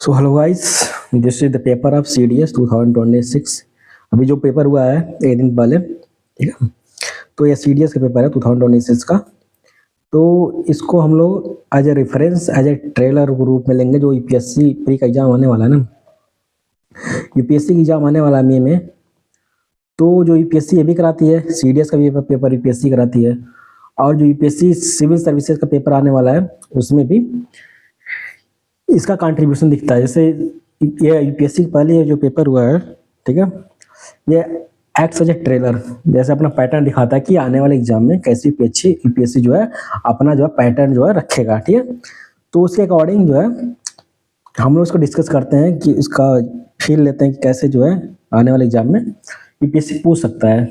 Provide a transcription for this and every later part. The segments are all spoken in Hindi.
So hello guys, this is the paper of CDS 2026। अभी जो पेपर हुआ है एक दिन पहले, ठीक है। तो ये CDS का पेपर है 2026 का। तो इसको हम लोग as a reference, as a trailer रूप में लेंगे। जो यूपीएससी प्री का एग्जाम आने वाला है ना, यूपीएससी की एग्जाम आने वाला है मई में। तो जो यूपीएससी ये भी कराती है, CDS का भी पेपर यूपीएससी कराती है। और जो यूपीएससी सिविल सर्विसेज का पेपर आने वाला है, उसमें भी इसका कंट्रीब्यूशन दिखता है। जैसे ये यूपीएससी पहले जो पेपर हुआ है, ठीक है, ये एक्ट एज ए ट्रेलर, जैसे अपना पैटर्न दिखाता है कि आने वाले एग्जाम में कैसी यूपीएससी जो है अपना जो है पैटर्न जो है रखेगा, ठीक है। तो उसके अकॉर्डिंग जो है हम लोग इसको डिस्कस करते हैं कि इसका फील लेते हैं कि कैसे जो है आने वाले एग्जाम में यूपीएससी पूछ सकता है।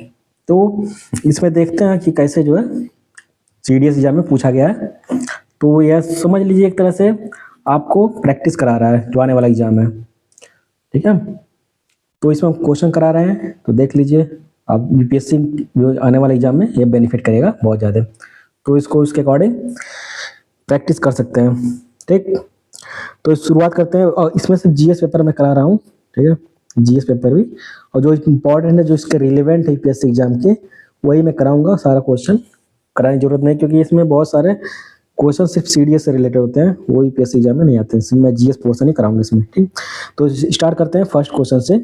तो इसमें देखते हैं कि कैसे जो है CDS एग्जाम में पूछा गया है। तो यह समझ लीजिए एक तरह से आपको प्रैक्टिस करा रहा है जो आने वाला एग्जाम है, ठीक है। तो इसमें हम क्वेश्चन करा रहे हैं, तो देख लीजिए आप यूपीएससी जो आने वाले एग्जाम में ये बेनिफिट करेगा बहुत ज़्यादा। तो इसको उसके अकॉर्डिंग प्रैक्टिस कर सकते हैं, ठीक। तो शुरुआत करते हैं, और इसमें से जीएस पेपर मैं करा रहा हूँ, ठीक है, जीएस पेपर भी। और जो इम्पोर्टेंट है, जो इसके रिलेवेंट है यूपीएससी एग्जाम के, वही मैं कराऊंगा। सारा क्वेश्चन कराने की जरूरत नहीं, क्योंकि इसमें बहुत सारे क्वेश्चन सिर्फ CDS से रिलेटेड होते हैं, वो यूपीएससी एग्जाम में नहीं आते हैं। मैं जीएस पोर्शन ही कराऊंगा इसमें, ठीक। तो स्टार्ट करते हैं फर्स्ट क्वेश्चन से।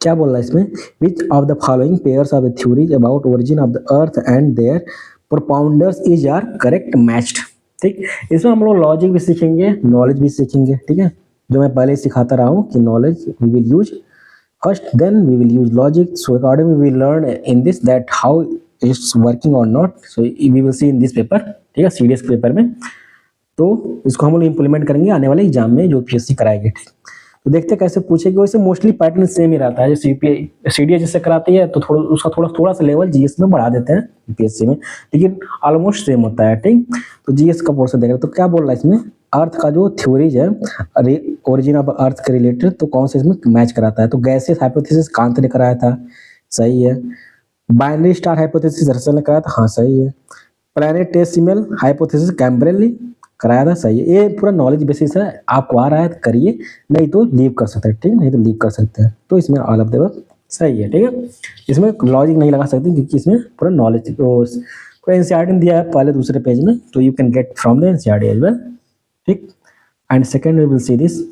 क्या बोल रहा है इसमें? Which of the following pairs of theories about origin of the earth and their propounders is are correct matched, ठीक। इसमें हम लोग लॉजिक भी सीखेंगे, नॉलेज भी सीखेंगे, ठीक है। जो मैं पहले सिखाता रहा हूँ कि knowledge we will use first, then we will use logic. So according we will learn in this that how it's working or not. So we will see in this paper, ठीक है, CDS पेपर में। तो इसको हम लोग इम्प्लीमेंट करेंगे आने वाले एग्जाम में जो यूपीएससी कराएंगे, ठीक। तो देखते हैं कैसे पूछेगी। वैसे मोस्टली पैटर्न सेम ही रहता है, जैसे CDS जैसे कराती है तो थोड़ा सा लेवल जीएस में बढ़ा देते हैं यूपीएससी में, लेकिन ऑलमोस्ट सेम होता है, ठीक। तो जीएस का पोर्शन देख रहे हैं। तो क्या बोल रहा है इसमें? अर्थ का जो थ्योरीज है ओरिजिन ऑफ अर्थ के रिलेटेड, तो कौन से इसमें मैच कराता है? तो गैसेस हाइपोथेसिस कांत ने कराया था, सही है। बाइनरी स्टार हाइपोथेसिस रसेल ने कराया था, हाँ सही है। प्लैनेटेसिमल हाइपोथेसिस कैम्ब्रेल ने कराया था, सही है। ये पूरा नॉलेज बेसिस है, आपको आ रहा है तो करिए, नहीं तो लीव कर सकते हैं, ठीक, नहीं तो लीव कर सकते हैं। तो इसमें ऑल ऑफ द अबव सही है, ठीक है। इसमें लॉजिक नहीं लगा सकते, क्योंकि इसमें पूरा नॉलेज पूरा एनसीईआरटी में दिया है पहले दूसरे पेज में, तो you can get from the NCERT as well, ठीक। And second we will see this,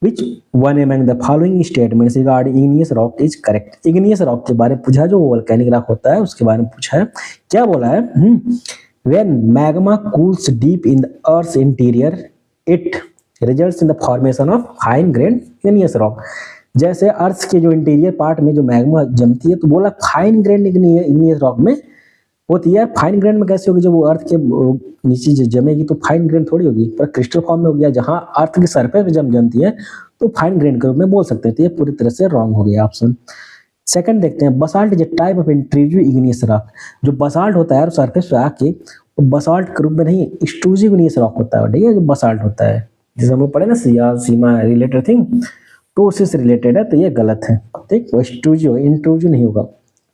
which one among the following statements regarding igneous rock is correct? igneous rock के बारे में पूछा है, जो वोल्केनिक रॉक होता है उसके बारे में पूछा है। क्या बोला है? when magma cools deep in the earth's interior it results in the formation of fine grained igneous rock। जैसे अर्थ के जो इंटीरियर पार्ट में जो मैग्मा जमती है, तो बोला फाइन ग्रेन igneous रॉक में होती है। फाइन ग्रेन में कैसे होगी? जब वो अर्थ के नीचे जमेगी तो फाइन ग्रेन थोड़ी होगी, पर क्रिस्टल फॉर्म में हो गया। जहां अर्थ की सरफेस पे जमती है तो फाइन ग्रेन के रूप में बोल सकते हैं। तो ये पूरी तरह से रॉन्ग हो गया ऑप्शन। सेकंड देखते हैं, basalt is a type of intrusive igneous rock. जो बसाल्ट होता है सरफेस पे आके, वो बसाल्ट के रूप में नहीं, एक्सट्रूसिव इग्नियस रॉक होता है, ठीक है। जो बसाल्ट होता है, जैसे हम लोग पढ़े ना सीमा रिलेटेड थिंग, तो उसी से रिलेटेड है, तो ये गलत है, ठीक। वो एक्सट्रूसिव होगा, इंट्रूसिव नहीं होगा,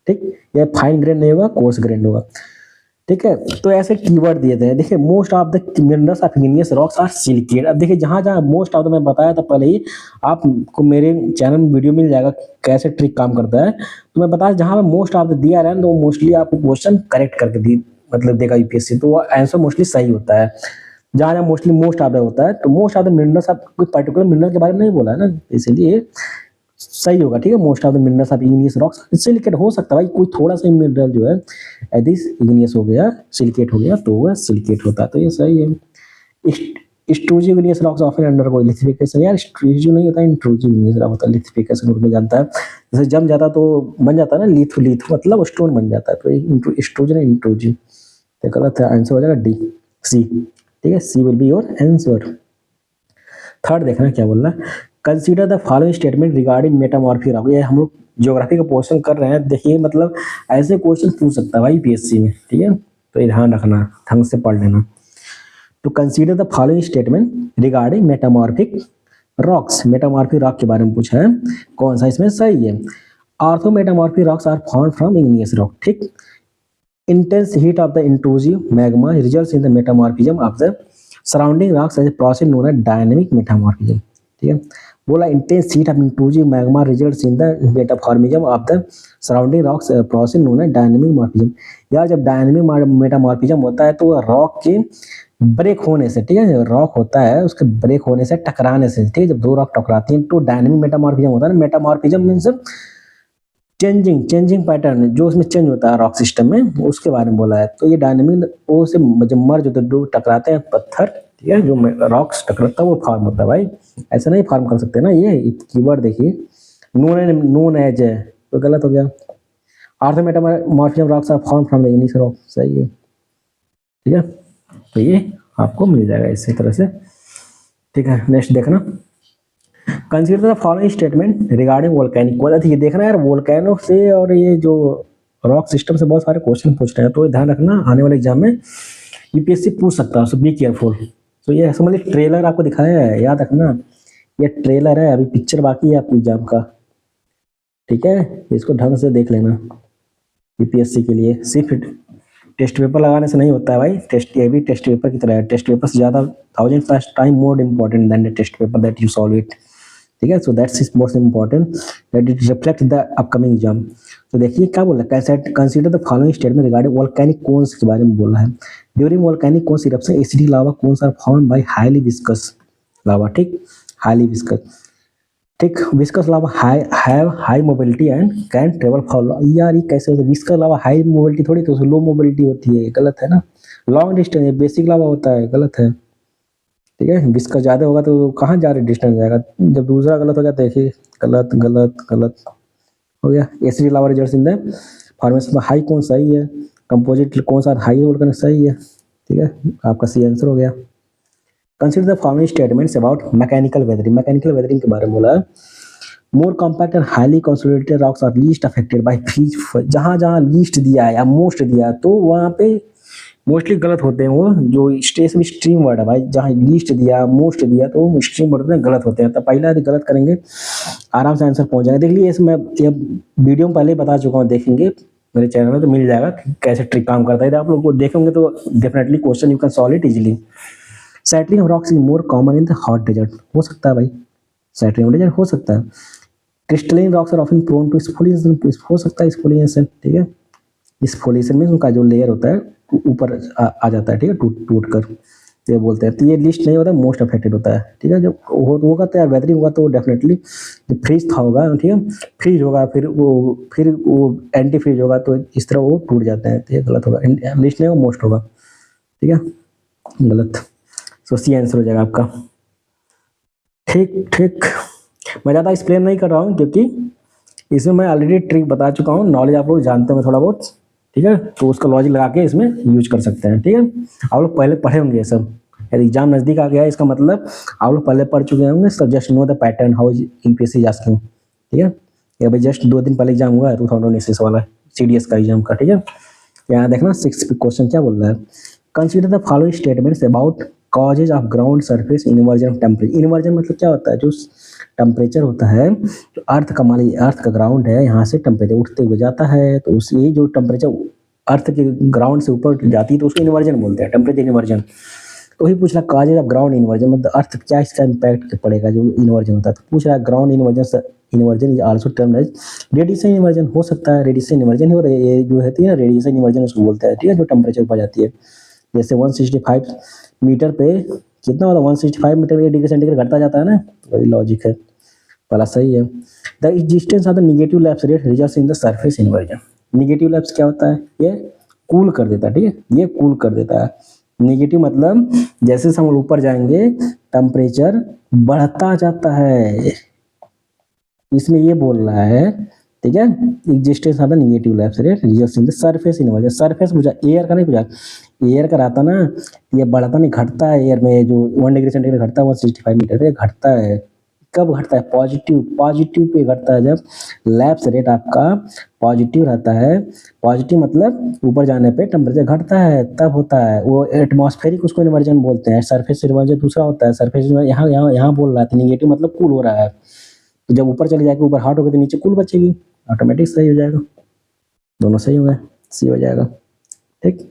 ठीक। ये फाइन ग्रेन नहीं होगा, कोर्स ग्रेन होगा, ठीक है। तो ऐसे कीवर्ड दिए थे, देखिए most of the minerals of igneous rocks are silicate. अब देखिए जहां जहां मोस्ट ऑफ द मैं बताया था पहले ही, आपको मेरे चैनल में वीडियो मिल जाएगा कैसे ट्रिक काम करता है। तो मैं बताया जहां पे मोस्ट ऑफ द दिया रहा है, तो मोस्टली आपको क्वेश्चन करेक्ट करके दी मतलब देगा यूपीएससी, तो वो आंसर मोस्टली सही होता है। जहां जहां मोस्टली मोस्ट ऑफ द होता है, तो मोस्ट ऑफ द मिनरल्स आप कोई पर्टिकुलर मिनरल के बारे में नहीं बोला है ना, इसलिए सही होगा, ठीक है। Most of the minerals of igneous rocks silicate हो सकता है भाई, कोई थोड़ा सा मिनरल जो है यदि इग्नियस हो गया, सिलिकेट हो गया, तो वह सिलिकेट होता है, तो ये सही है। Extrusive igneous rocks often undergo lithification. यार एक्सट्रूसिव नहीं होता, इंट्रूसिव इग्नियस रॉक होता है, लिथेफिकेशन रूप में जानता है। जैसे जम जाता तो बन जाता है ना लिथ मतलब स्टोन बन जाता है, तो एक्सट्रूजन इंट्रूसिव, तो गलत है, आंसर हो जाएगा डी, सी, ठीक है। C will be your answer. Third देखना क्या बोल रहा है, consider the following statement regarding metamorphic rock. ये हम लोग ज्योग्राफी का पोर्शन कर रहे हैं, देखिए मतलब ऐसे क्वेश्चन पूछ सकता है भाई पीएससी में, ठीक है। तो ये ध्यान रखना, ढंग से पढ़ लेना। तो consider the following statement regarding metamorphic rocks. Metamorphic rock के बारे में पूछा है, कौन सा इसमें सही है? Orthometamorphic rocks are found from igneous rock, ठीक। Intense heat of the intrusive magma results in the metamorphism of the surrounding rocks as a process known as dynamic metamorphism, ठीक है। बोला intense heat of intrusive magma results in the metamorphism of the surrounding rocks process known as dynamic morphism. या जब डायनेमिक मेटामॉर्फिज्म होता है तो रॉक के ब्रेक होने से, ठीक है, रॉक होता है उसके ब्रेक होने से, टकराने से, ठीक है, जब दो रॉक टकराती हैं तो डायनेमिक मेटामॉर्फिज्म होता है ना। मेटामॉर्फिज्म मींस चेंजिंग पैटर्न जो उसमें चेंज होता है रॉक सिस्टम में, उसके बारे में बोला है। तो ये डायनेमिक वो से जब मर्ज होते दो टकराते हैं पत्थर, ठीक है, जो रॉक्स टकराता है वो फॉर्म होता है भाई। ऐसा नहीं फॉर्म कर सकते ना, ये कीवर्ड देखिए, नोन एज है तो गलत हो गया। Earth metamorphism rocks are form from igneous rock, सही है, ठीक है। तो ये आपको मिल जाएगा इसी तरह से, ठीक है। नेक्स्ट देखना, consider the following statement regarding volcanic coal. ठीक है, देखना यार वोल्केनो से और ये जो रॉक सिस्टम से बहुत सारे क्वेश्चन पूछ रहे हैं, तो ध्यान रखना आने वाले एग्जाम में यूपीएससी पूछ सकता है, सो बी केयरफुल। तो ये समझ लीजिए ट्रेलर आपको दिखाया है, याद रखना ये ट्रेलर है, अभी पिक्चर बाकी है आपकी एग्जाम का, ठीक है। इसको ढंग से देख लेना यूपीएससी के लिए, सिर्फ टेस्ट पेपर लगाने से नहीं होता है भाई। टेस्ट ये भी टेस्ट पेपर की तरह है, टेस्ट पेपर से ज़्यादा 1000 time more important than the test paper that you solve it, ठीक है। So that's is most important that it reflect the upcoming exam. तो देखिए क्या बोला, कैसे consider the following statement regarding volcanic cones के बारे में बोला है। During volcanic cones eruption acidic lava cones are formed by highly viscous lava, ठीक, हाईली विस्कस, ठीक। Viscous lava have high mobility and can travel for, यार ये कैसे होता है, विस्कस लावा हाई मोबिलिटी थोड़ी, तो लो मोबिलिटी होती है, गलत है ना। लॉन्ग डिस्टेंस बेसिक लावा होता है, गलत है, ठीक है। विस्कस ज़्यादा होगा तो कहाँ जा रहे डिस्टेंस जाएगा। जब दूसरा गलत हो जाता है, देखिए गलत गलत गलत हो गया। Acidic lava results in the formation high कौन सही है, कंपोजिट कौन सा हाई होल्ड सही है, ठीक है, आपका सी आंसर हो गया। Consider the following statements about mechanical weathering. Mechanical weathering के बारे में बोला है, more compact and highly consolidated rocks are least affected by freeze. जहाँ जहाँ लीस्ट दिया है या मोस्ट दिया है तो वहाँ पे मोस्टली गलत होते हैं वो, जो स्टेस में स्ट्रीम वर्ड है भाई, जहाँ लीस्ट दिया मोस्ट दिया तो वो स्ट्रीम वर्ड में गलत होते हैं। तो पहला यदि गलत करेंगे आराम से आंसर पहुंच जाएगा। देख लीजिए इसमें ये वीडियो में पहले बता चुका हूँ, देखेंगे मेरे चैनल में तो मिल जाएगा कैसे ट्रिक काम करता है। यदि आप लोग को देखेंगे तो definitely question you can solve it easily. Settling of rocks is more common in the hot desert, हो सकता है भाई, सेटलिंग ऑफ डेजर्ट हो सकता है। Crystalline rocks are often prone to exfoliation, हो सकता है स्फोलिएशन, ठीक है। स्फोलिएशन में उनका जो लेयर होता है ऊपर आ जाता है, ठीक है, टूट कर, ये बोलते हैं। तो ये लिस्ट नहीं होता, मोस्ट अफेक्टेड होता है, ठीक है। जब होगा तो यार वेदरिंग होगा तो डेफिनेटली फ्रीज था होगा, ठीक है, फ्रीज होगा फिर वो एंटी फ्रीज होगा तो इस तरह वो टूट जाते हैं, तो ये गलत होगा। लिस्ट नहीं होगा, मोस्ट होगा, ठीक है, गलत। सो सी आंसर हो जाएगा आपका, ठीक ठीक। मैं ज़्यादा एक्सप्लेन नहीं कर रहा हूँ क्योंकि इसमें मैं ऑलरेडी ट्रिक बता चुका हूँ, नॉलेज आप लोग जानते हैं थोड़ा बहुत, ठीक है। तो उसका लॉजिक लगा के इसमें यूज कर सकते हैं, ठीक है। आप लोग पहले पढ़े होंगे ये सब, यदि एग्जाम नज़दीक आ गया है इसका मतलब आप लोग पहले पढ़ चुके होंगे। So just know the pattern how UPSC is asking, ठीक है। ये भाई जस्ट 2 दिन पहले एग्जाम हुआ है 2019 वाला सीडीएस का एग्जाम का, ठीक है। यहाँ देखना 6 क्वेश्चन क्या बोल रहा है, consider the following statements about causes of ground surface inversion of temperature. Inversion मतलब क्या होता है, जो टेम्परेचर होता है, जो अर्थ का मान लीजिए अर्थ का ग्राउंड है, यहाँ से टेम्परेचर उठते हुए जाता है, तो उस ये जो टेम्परेचर अर्थ के ग्राउंड से ऊपर जाती है तो उसको इन्वर्जन बोलते हैं, टेम्परेचर इन्वर्जन। तो वही पूछ रहा कॉजेज ऑफ ग्राउंड इन्वर्जन, मतलब अर्थ क्या इसका इम्पैक्ट पड़ेगा जो इन्वर्जन होता है। तो पूछ रहा है ground inversion is also termed as radiation inversion, हो सकता है रेडिएशन इन्वर्जन ही होता है, ये जो होती है ना रेडिएशन इन्वर्जन उसको बोलते हैं, ठीक है, जो टेम्परेचर ऊपर जाती है। जैसे 165 मीटर पे कितना होता है, 165 मीटर पे डिग्री सेंटीग्रेड घटता जाता है ना, वही लॉजिक है, पहला सही है। The existence of the negative lapse rate results in the surface inversion. Negative lapse क्या होता है, ये कूल कर देता है, ठीक है, ये कूल कर देता है। नेगेटिव मतलब जैसे हम ऊपर जाएंगे टेम्परेचर बढ़ता जाता है, इसमें ये बोल रहा है, ठीक है। Existence of the negative lapse rate results in the surface inversion. Surface पूछा, एयर का नहीं पूछा, एयर का रहता ना, ये बढ़ता नहीं घटता है, एयर में जो 1 डिग्री सेंटीग्रेड घटता है 165 मीटर पे घटता है। कब घटता है, पॉजिटिव पे घटता है, जब लैप्स रेट आपका पॉजिटिव रहता है। पॉजिटिव मतलब ऊपर जाने पे टेम्परेचर घटता है, तब होता है वो एटमॉस्फेरिक, उसको इन्वर्जन बोलते हैं। सरफेस इन्वर्जन दूसरा होता है, सरफेस यहाँ यहाँ यहाँ बोल रहा था निगेटिव मतलब कूल हो रहा है, तो जब ऊपर चले जाएगा, ऊपर हॉट हो गया तो नीचे कूल बचेगी, ऑटोमेटिक सही हो जाएगा, दोनों सही हो गए, सी हो जाएगा, ठीक।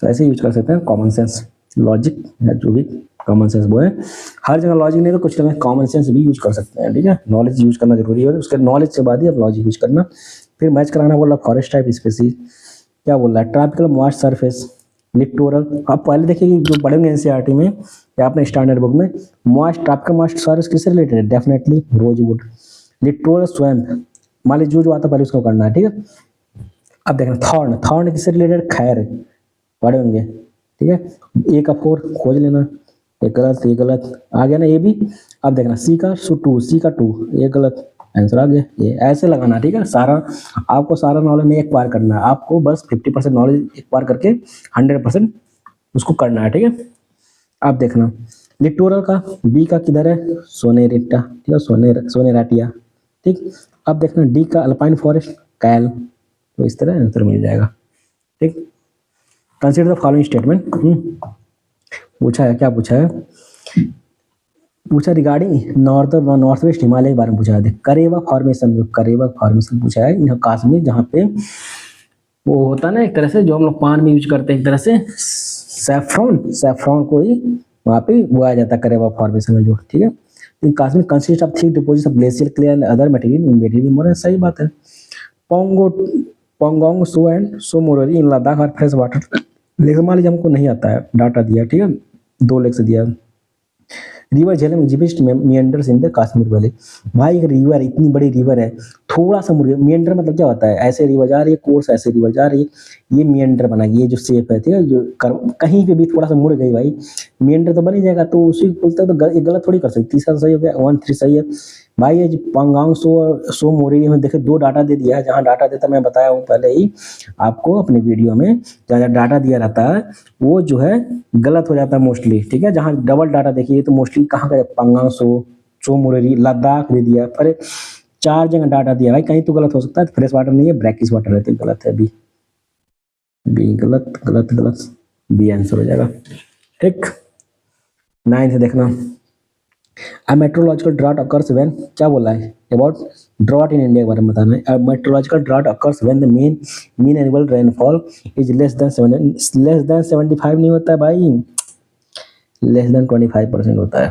तो ऐसे यूज कर सकते हैं, कॉमन सेंस लॉजिक या जो भी कॉमन सेंस वो है, हर जगह लॉजिक नहीं तो कुछ जगह कॉमन सेंस भी यूज कर सकते हैं, ठीक है। नॉलेज यूज करना जरूरी है, उसके नॉलेज के बाद ही अब लॉजिक यूज करना। फिर मैच कराना बोला फॉरेस्ट टाइप स्पीसीज, क्या बोल रहा है, ट्रॉपिकल मॉइस्ट सरफेस, लिटोरल। आप पहले देखिए कि जो पढ़ेंगे एनसीईआरटी में या अपने स्टैंडर्ड बुक में, मॉइस्ट ट्रॉपिकल मॉइस्ट सरफेस किससे रिलेटेड है, डेफिनेटली रोजवुड। लिटोरल स्वैम्प, मान लीजिए जो आता है पहले उसको करना है, ठीक है। अब देखना थॉर्न, थॉर्न किससे रिलेटेड, खैर पढ़े होंगे, ठीक है। ए का 4 खोज लेना, ये गलत, ये गलत आ गया ना ये भी। अब देखना सी का 2, सी का 2, ये गलत, आंसर आ गया। ये ऐसे लगाना, ठीक है। सारा आपको सारा नॉलेज नहीं एक बार करना है, आपको बस 50% नॉलेज एक बार करके 100% उसको करना है, ठीक है। अब देखना लिटोरल का बी का किधर है, सोनेरिटा, ठीक है, सोनेराटिया, ठीक। अब देखना डी का अल्पाइन फॉरेस्ट, कैल, तो इस तरह आंसर मिल जाएगा, ठीक। कंसिडर द फॉलोइंग स्टेटमेंट, पूछा है, क्या पूछा है, पूछा रिगार्डिंग नॉर्थ वेस्ट हिमालय के बारे में पूछा है। करेवा फॉर्मेशन, करेवा फॉर्मेशन पूछा है यहाँ कश्मीर, जहाँ पे वो होता है ना एक तरह से जो हम लोग पान में यूज करते हैं, एक तरह से सैफ्रॉन को ही वहाँ पे बोया जाता है करेवा फॉर्मेशन में जो, ठीक है। In Kashmir consist of thick deposit of glacier clay and other material, सही बात है। पोंगो पोंगोंग सो एंड सो मोररी इन लद्दाख और फ्रेश वाटर, लेकिन मान लीजिए हमको नहीं आता है, डाटा दिया, ठीक है, 2 लेख से दिया। River Jhelum Egypt meanders in the Kashmir valley, भाई एक रिवर, इतनी बड़ी रिवर है, थोड़ा सा मुड़ गया, मियंडर मतलब क्या होता है, ऐसे रिवर जा रही है, कोर्स ऐसे रिवर जा रही है, ये मियंडर बना, ये जो शेप है, ठीक है, जो कहीं पे भी थोड़ा सा मुड़ गई भाई, मियंडर तो बन ही जाएगा, तो उसी बोलते हैं, तो गलत थोड़ी कर सकती। तीसरा सही हो गया, 1 3 सही है भाई। ये पंगांग सो मोरी में देखिए 2 डाटा दे दिया है, जहाँ डाटा देता मैं बताया हूँ पहले ही आपको अपने वीडियो में, जहाँ डाटा दिया रहता है वो जो है गलत हो जाता है मोस्टली, ठीक है। जहाँ डबल डाटा देखिए तो मोस्टली कहाँ का, पंगांग सो मोरेरी, लद्दाख दे दिया, पर 4 जगह डाटा दिया भाई, कहीं तो गलत हो सकता है। फ्रेश वाटर नहीं है, ब्रैकिश वाटर है, तो गलत है, बी, बी गलत गलत गलत, बी आंसर हो जाएगा, ठीक। 9 से देखना, A meteorological drought occurs when, क्या बोला है अबाउट ड्रॉट इन इंडिया के बारे में बताना है। A meteorological drought occurs when the mean annual rainfall is less than 75 नहीं होता है भाई, less than 25% होता है,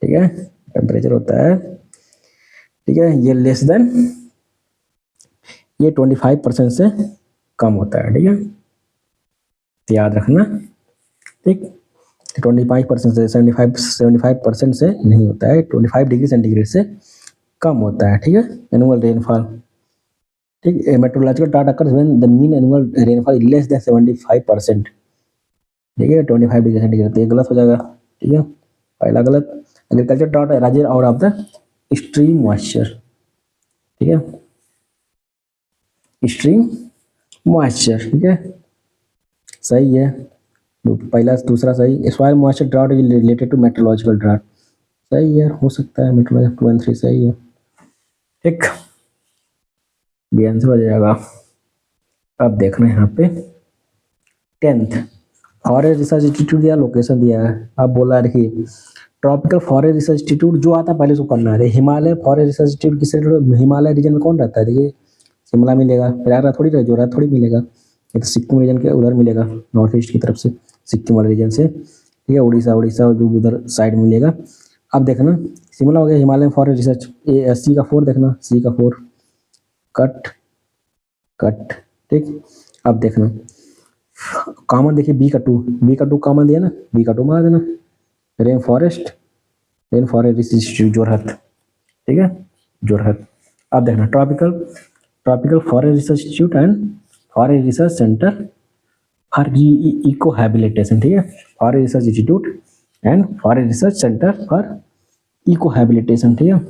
ठीक है। टेम्परेचर होता है, ठीक है, ये लेस देन, ये 25% से कम होता है, ठीक है, तो याद रखना, ठीक। 25% से 75% से नहीं होता है, 25 डिग्री सेंटीग्रेड से कम होता है, ठीक है, एनुअल रेनफॉल, ठीक। Meteorological data occurs when the mean annual rainfall is less than 75%, ठीक है, 25 डिग्री सेंटीग्रेड, तो ये गलत हो जाएगा, ठीक है, पहला गलत। एग्रीकल्चर डाटा राज्य और ऑफ द एक्सट्रीम मॉइस्चर, ठीक है, एक्सट्रीम मॉइस्चर, ठीक है, सही है, पहला दूसरा सही। Soil moisture drought is related to meteorological drought, सही है, हो सकता है, मेट्रोलॉजिकल 2 और 3 सही है, ठीक, बी आंसर हो जाएगा। अब देखना है यहाँ पे 10th फॉरेस्ट रिसर्च इंस्टीट्यूट दिया, लोकेशन दिया है। अब बोला है देखिए ट्रॉपिकल फॉरेस्ट रिसर्च इंस्टीट्यूट, जो आता है पहले उसको करना है। हिमालय फॉरेस्ट रिसर्च इंस्टीट्यूट किससे, हिमालय रीजन में कौन रहता है, देखिए शिमला मिलेगा, प्रयागराज थोड़ी रहे, जोरहाट थोड़ी मिलेगा, ये तो सिक्किम रीजन के उधर मिलेगा, नॉर्थ ईस्ट की तरफ से, सिक्किम वाले रीजन से, ठीक है, उड़ीसा जो उधर साइड मिलेगा। अब देखना शिमला हो गया, हिमालय फॉरेस्ट रिसर्च, ए सी का 4 देखना, सी का 4 कट कट, ठीक। अब देखना कॉमन देखिए बी का 2 कॉमन दिया ना, बी का 2 मार देना। Rain forest research institute Jorhat, ठीक है, जोरहट। अब देखना tropical forest research institute and forest research centre for eco habilitation, ठीक है, forest research institute and forest research centre for eco habilitation, ठीक है।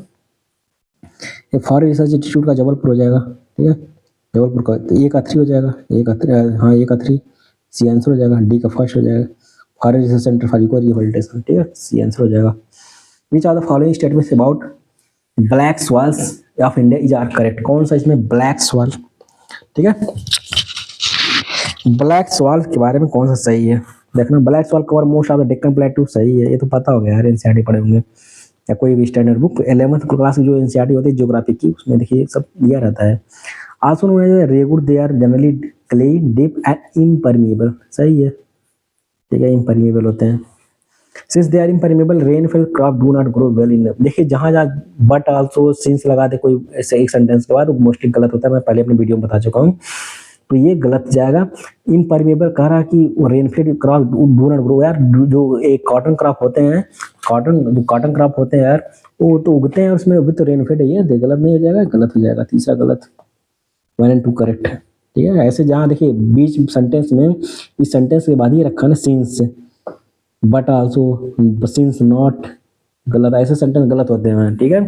ये फॉरेस्ट रिसर्च इंस्टीट्यूट का जबलपुर हो जाएगा, ठीक है, जबलपुर का, तो ए का 3 हो जाएगा, ए का 3 सी आंसर हो जाएगा, डी का फर्स्ट हो जाएगा, forest research centre for eco rehabilitation, ठीक है, सी आंसर हो जाएगा। Which are the following statements about black soils of India is are correct, कौन सा इसमें ब्लैक सॉइल, ठीक है, ब्लैक सॉइल के बारे में कौन सा सही है, देखना black soil cover most of the Deccan प्लेटू, सही है, ये तो पता हो गया यार, एनसीईआरटी पढ़े होंगे या कोई भी स्टैंडर्ड बुक 11th क्लास की जो एनसीईआरटी होती है ज्योग्राफी की, उसमें देखिए सब दिया रहता है। Also known as regur, they are generally clay, deep and impermeable, सही है, ठीक है, इम्परमिएबल होते हैं। Since they are impermeable rainfed crop do not grow well in, देखिए जहाँ जहाँ बट आल्सो सिंस लगा दे कोई ऐसे एक सेंटेंस के बाद, वो मोस्टली गलत होता है, मैं पहले अपने वीडियो में बता चुका हूँ, तो ये गलत जाएगा। इम्परमेबल कह रहा कि rainfed crop do not grow, यार जो एक कॉटन क्रॉप होते हैं, जो कॉटन क्रॉप होते हैं यार, वो तो उगते हैं उसमें भी तो रेनफेड है, ये गलत नहीं हो जाएगा, गलत हो जाएगा, तीसरा गलत, 1 and 2 करेक्ट है। ठीक है, ऐसे जहाँ देखिए बीच सेंटेंस में, इस सेंटेंस के बाद ही रखा ना since, but also, since not, गलत, ऐसे सेंटेंस गलत होते हैं। ठीक है,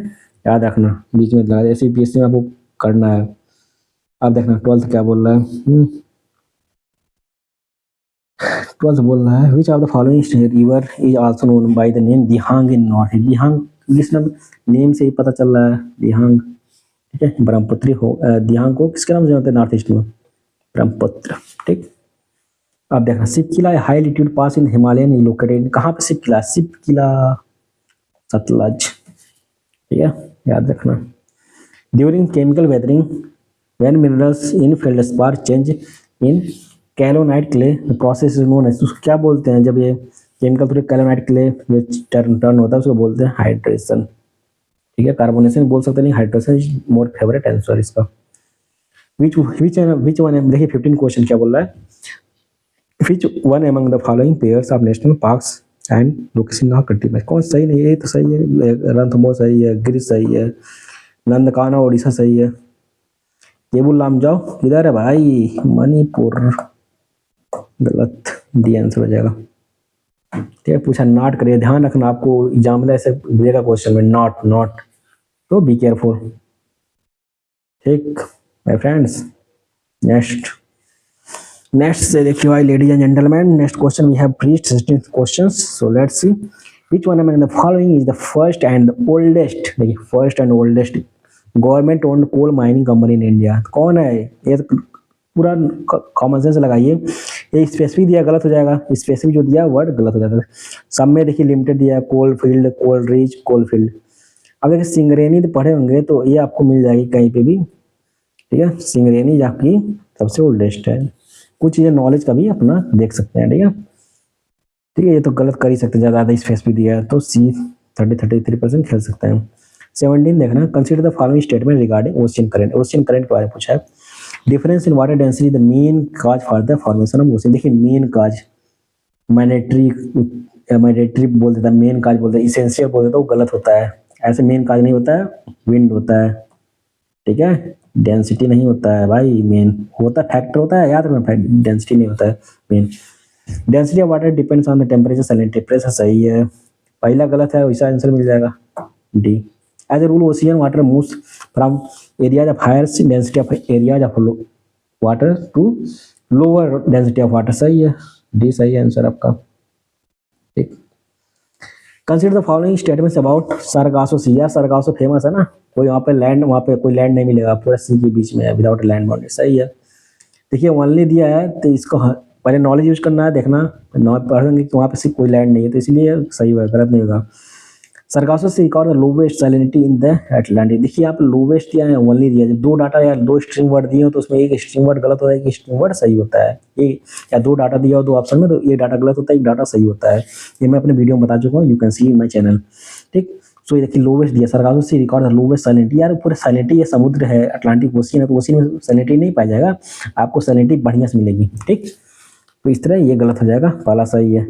याद रखना, बीच में ऐसे पीएससी में आपको करना है। अब देखना 12th क्या बोल रहा है। 12th बोल रहा है which of the following river is also known by the name Dihang in north, Dihang किस नेम से ही पता चल रहा है, दिहांग। ठीक है, ब्रह्मपुत्री हो, दिहांग को किसके नाम से जानते हैं नॉर्थ ईस्ट में, ब्रह्मपुत्र। ठीक, अब देखना सिपकिला हाई एल्टीट्यूड पास इन हिमालयन लोकेटेड, कहाँ पे सिपकिला, सिपकिला सतलज। ठीक है, याद रखना। During chemical weathering when minerals in feldspar change in कैलोनाइट clay the process is known as, उसको क्या बोलते हैं जब ये केमिकल थोड़ी कैलोनाइट क्ले टर्न होता है, उसको बोलते हैं हाइड्रेशन। ठीक है, कार्बोनेशन बोल सकते नहीं, hydration is more favourite answer इसका। विच वन है, देखिए 15 क्वेश्चन क्या बोल रहा है, which one among the following pairs of national parks and location of country, कौन सही नहीं है, ये तो सही है, रणथंबोर सही है, गिर सही है, नंदकाना उड़ीसा सही है, केबुल लामजाओ किधर है भाई, मणिपुर, गलत, डी आंसर हो जाएगा। ठीक है, पूछा नॉट करिए, ध्यान रखना, आपको एग्जाम में ऐसे देगा क्वेश्चन में नॉट नॉट, तो बी केयरफुल। ठीक माय फ्रेंड्स, नेक्स्ट से देखिए भाई ladies and gentleman, next question we have reached 16 questions, so let's see which one among the following is the first and the oldest, देखिए first and oldest government owned coal mining company in India, कौन है ये, तो पूरा कॉमन सेंस लगाइए, ये स्पेसिफिक दिया गलत हो जाएगा, स्पेसिफिक जो दिया वर्ड गलत हो जाता है, सब में देखिए लिमिटेड दिया, कोल फील्ड, कोल रिच, कोल फील्ड। अब देखिए सिंगरेनी तो पढ़े होंगे, तो ये आपको मिल जाएगी कहीं पे भी। ठीक है, सिंगरेनी आपकी सबसे ओल्डेस्ट है, कुछ चीज़ें नॉलेज का भी अपना देख सकते हैं। ठीक है, ठीक है, ये तो गलत कर ही सकते हैं, ज़्यादा स्पेसिफिक दिया है, तो सी 33% खेल सकते हैं। 17 देखना, consider the following statement regarding ocean current, ocean current के बारे में पूछा है। Difference in water density the main cause for the formation of ocean, देखिए मेन काज, मैंडेटरी बोल देता है, मेन काज बोलते हैं, इसेंशियल बोल देता है, वो गलत होता है, ऐसे मेन काज नहीं होता है, विंड होता है। ठीक है, डेंसिटी नहीं होता है भाई, मेन होता है, फैक्टर होता है, याद रखना, डेंसिटी नहीं होता है main. Density of water depends on the temperature, salinity, pressure सही है, पहला गलत है, वैसा आंसर मिल जाएगा D. As a rule ocean water moves from areas of higher density of areas of water to lower density of water, सही है, डी सही है आंसर आपका। ठीक, consider the following statements about Sargasso sea, यार सरगासो फेमस है ना, कोई वहाँ पे लैंड, वहाँ पे कोई लैंड नहीं मिलेगा, पूरा सी के बीच में है, विदाउट लैंड बाउंड्री, सही है। देखिए ओनली दिया है, तो इसको पहले नॉलेज यूज करना है, देखना पढ़ेंगे कि वहाँ पे सिर्फ कोई लैंड नहीं है, तो इसलिए सही होगा, गलत नहीं होगा। सरगासो से record the lowest salinity in the Atlantic, देखिए आप लोवेस्ट दिया है, ओनली दिया, जब दो डाटा या दो स्ट्रिंग वर्ड दिए हो तो उसमें एक स्ट्रिंग वर्ड गलत होता है, एक स्ट्रिंग वर्ड सही होता है, ये या दो डाटा दिया हो दो ऑप्शन में, तो ये डाटा गलत होता है, एक डाटा सही होता है, ये मैं अपने वीडियो में बता चुका हूँ, you can see in my channel. ठीक, सो ये देखिए लोवेस्ट दिया, सरगासो से रिकॉर्ड द लोवेस्ट सैलिनिटी, यार पूरे सैलिनिटी, ये समुद्र है, अटलांटिक ओशियन है, तो ओशियन में सैलिनिटी नहीं पाया जाएगा, आपको सैलिनिटी बढ़िया से मिलेगी। ठीक, तो इस तरह ये गलत हो जाएगा, पहला सही है।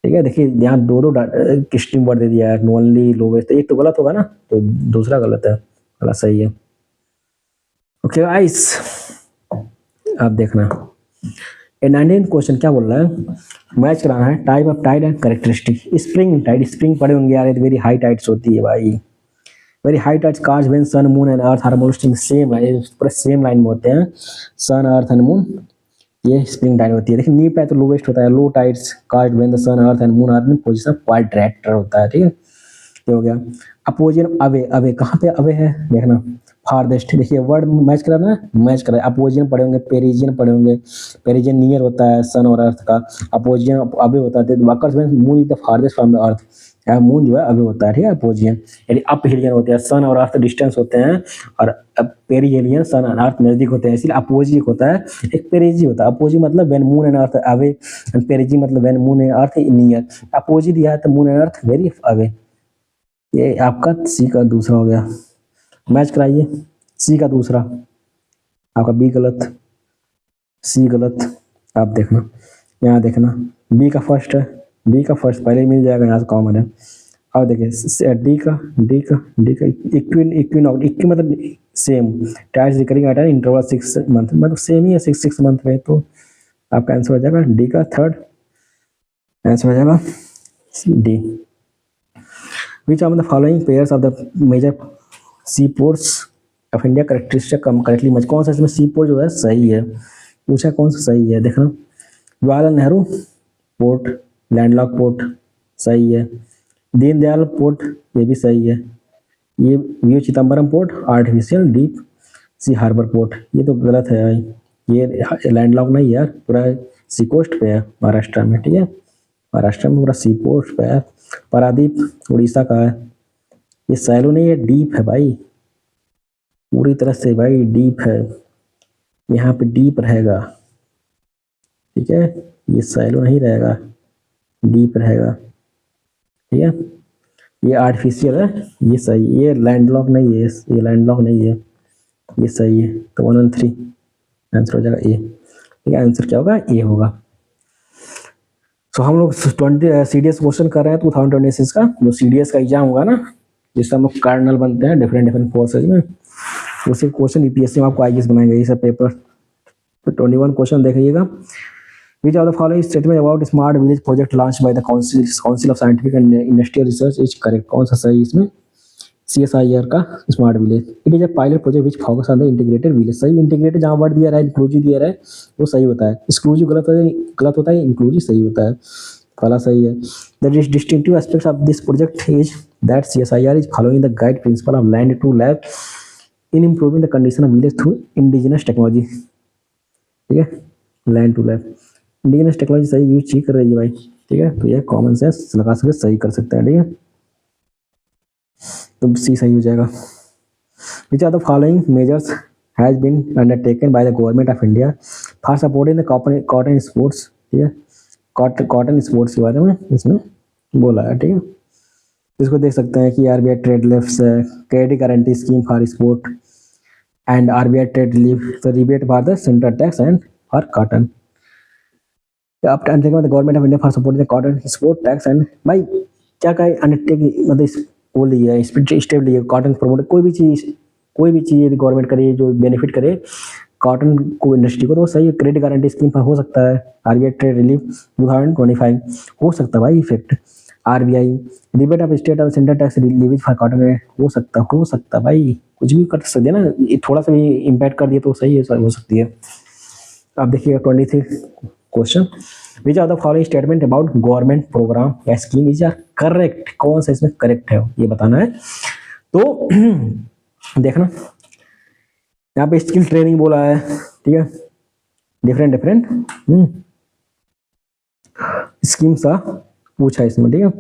ठीक है, देखिए यहाँ दो दो स्ट्रिंग वर्ड दे दिया है, ओनली लोवेस्ट, एक तो गलत होगा ना, तो दूसरा गलत है, पहला सही है। ओके गाइस, अब देखना 19 क्वेश्चन क्या बोल रहा है, मैच कराना है type of tide and characteristic. Spring tide, spring पढ़े होंगे यार, वेरी हाई टाइड्स होती है भाई, very high tides cause when sun moon and earth are mosting same है, पूरे सेम लाइन में होते हैं, सन अर्थ एंड मून, ये स्प्रिंग टाइड होती है। देखिए नी पे तो लोवेस्ट होता है, low tides cause when the sun earth and moon are in position quadrature होता है। ठीक है, ये हो गया। अपोजिन अवे, अवे कहाँ पे अवे है देखना, फारदेस्ट, देखिए वर्ड मैच कराना है, मैच करा, अपोजिन पढ़े होंगे, पेरिजियन पढ़े होंगे, पेरिजियन नियर होता है सन और अर्थ का, अपोजिन अवे होता है, workers when moon is the farthest from the earth या मून जो है अवे होता है, ठीक है, अपोजियन। यानी अप हेलियन होते हैं, सन और अर्थ डिस्टेंस होते हैं, और पेरी हेलियन सन और अर्थ नजदीक होते हैं, इसलिए अपोजिक होता है। एक पेरिजी होता है, अपोजिट मतलब when moon and earth away, and perigee मतलब when moon and earth near. Opposite दिया है तो moon and earth very away. ये आपका सी का दूसरा हो गया। मैच कराइए। सी का दूसरा, आपका बी गलत, सी गलत। आप देखना, यहाँ देखना, बी का फर्स्ट है, बी का फर्स्ट पहले ही मिल जाएगा, यहाँ से कॉमन है। अब देखिए डी का इक्विन इक्विन इक्विन मतलब same, times recurring at an interval 6 month, मतलब सेम ही है 6 मंथ में। तो आपका आंसर हो जाएगा डी का थर्ड आंसर हो जाएगा D. Which are the following pairs of the major sea ports of India characteristic correctly match. कौन सा इसमें सी पोर्ट जो है सही है, पूछा कौन सा सही है, देखना। Jawaharlal Nehru port, landlock port सही है। दीनदयाल पोर्ट ये भी सही है। ये V Chidambaram port artificial deep sea harbour port, ये तो गलत है भाई, ये लैंडलॉक नहीं यार, पूरा सी कोस्ट पे है महाराष्ट्र में, ठीक है, महाराष्ट्र में पूरा सी कोस्ट पे है। पारादीप उड़ीसा का है। ये सैलो नहीं है, डीप है भाई, पूरी तरह से भाई डीप है, यहाँ पे डीप रहेगा, ठीक है, ये सैलो नहीं रहेगा, डीप रहेगा, ठीक है। ये आर्टिफिशियल है, ये सही, ये लैंडलॉक नहीं है, ये लैंडलॉक नहीं है, ये सही है। तो 1 और 3 आंसर हो जाएगा ए, ठीक है। आंसर क्या होगा, ए होगा। तो हम लोग 20 सीडीएस क्वेश्चन कर रहे हैं 2026 का, जो सीडीएस का एग्जाम होगा ना, जिससे हम लोग कार्डिनल बनते हैं डिफरेंट फोर्सेज में, उसी क्वेश्चन यूपीएससी में आपको आईएएस बनाएंगे, ये सब पेपर। तो 21 क्वेश्चन देखिएगा। Which of the following statement about smart village project launched by the Council of Scientific and Industrial Research is correct? कौन सा सही इसमें, CSIR का smart village. It is a pilot project which focus on the integrated village. सही, इंटीग्रेटेड जहाँ वर्ड दिया रहा है, इंक्लूसिव दिया रहा है, वो सही होता है। एक्सक्लूसिव गलत होता है, इंक्लूसिव सही होता है, पहला सही है। The distinctive aspects of this project is that CSIR is following the guide principle of land to lab in improving the condition of village through indigenous technology, ठीक है, land to lab indigenous technology सही यूज ही कर रही है भाई, ठीक है। तो ये कॉमन सेंस लगा सकते सही कर सकते हैं, ठीक है, तो सी सही हो जाएगा। Which are the following measures has been undertaken by the government of India for supporting the cotton sports, ठीक है, कॉटन स्पोर्ट्स के बारे में इसमें बोला है, ठीक है। इसको देख सकते हैं कि RBI trade lifts, credit guarantee scheme for sport and RBI trade relief rebate for the central tax and for cotton. आप undertaking the government of India for supporting the cotton sport tax and, भाई क्या का अंडरटेकिंग मतलब वो लिया है, स्टेप लिया कॉटन प्रमोट, कोई भी चीज़ यदि गवर्नमेंट करे जो बेनिफिट करे कॉटन को, इंडस्ट्री को, तो सही है। क्रेडिट गारंटी स्कीम पर हो सकता है, आरबीआई ट्रेड रिलीफ 2025 हो सकता है भाई effect, RBI rebate of state और central tax release for cotton हो सकता भाई, कुछ भी कर सकते हैं ना, थोड़ा सा भी इम्पैक्ट कर दिया तो सही है, हो सकती है। आप देखिएगा 23 question. Which are the following statement about government program या स्कीम इज आर करेक्ट। कौन सा इसमें करेक्ट है ये बताना है। तो देखना, यहाँ पे स्किल ट्रेनिंग बोला है, ठीक है, डिफरेंट स्कीम सा पूछा है इसमें, ठीक है।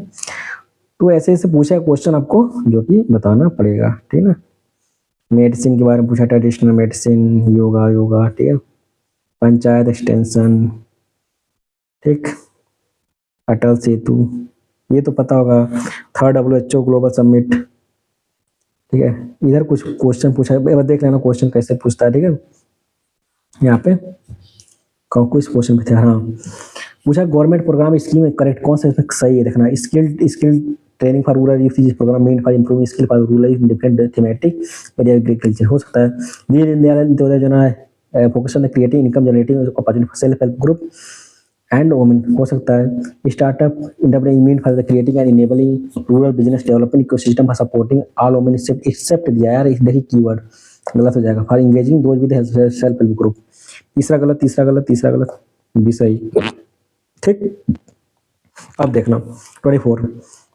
तो ऐसे पूछा है क्वेश्चन आपको जो कि बताना पड़ेगा, ठीक है ना। मेडिसिन के बारे में पूछा, ट्रेडिशनल मेडिसिन, योगा, ठीक है, पंचायत एक्सटेंशन, ठीक, अटल सेतु, ये तो पता होगा, 3rd WHO ग्लोबल समिट, ठीक है। इधर कुछ क्वेश्चन पूछा है, देख लेना क्वेश्चन कैसे पूछता है, ठीक है। यहाँ पे कुछ क्वेश्चन थे, हाँ पूछा गवर्नमेंट प्रोग्राम स्कीम करेक्ट, कौन सा इसमें सही है देखना। Skill training for rural youth program main for improving skill for rural different thematic area agriculture, हो सकता है। Deendayal Antyodaya Yojana focus on the creating income generating opportunity for self help group and women, हो सकता है। Startup entrepreneurship for the creating and enabling rural business development ecosystem for supporting all women except दिया यार, देखिए कीवर्ड गलत हो जाएगा, for engaging those with self help group, तीसरा गलत, भी सही, ठीक। अब देखना 24,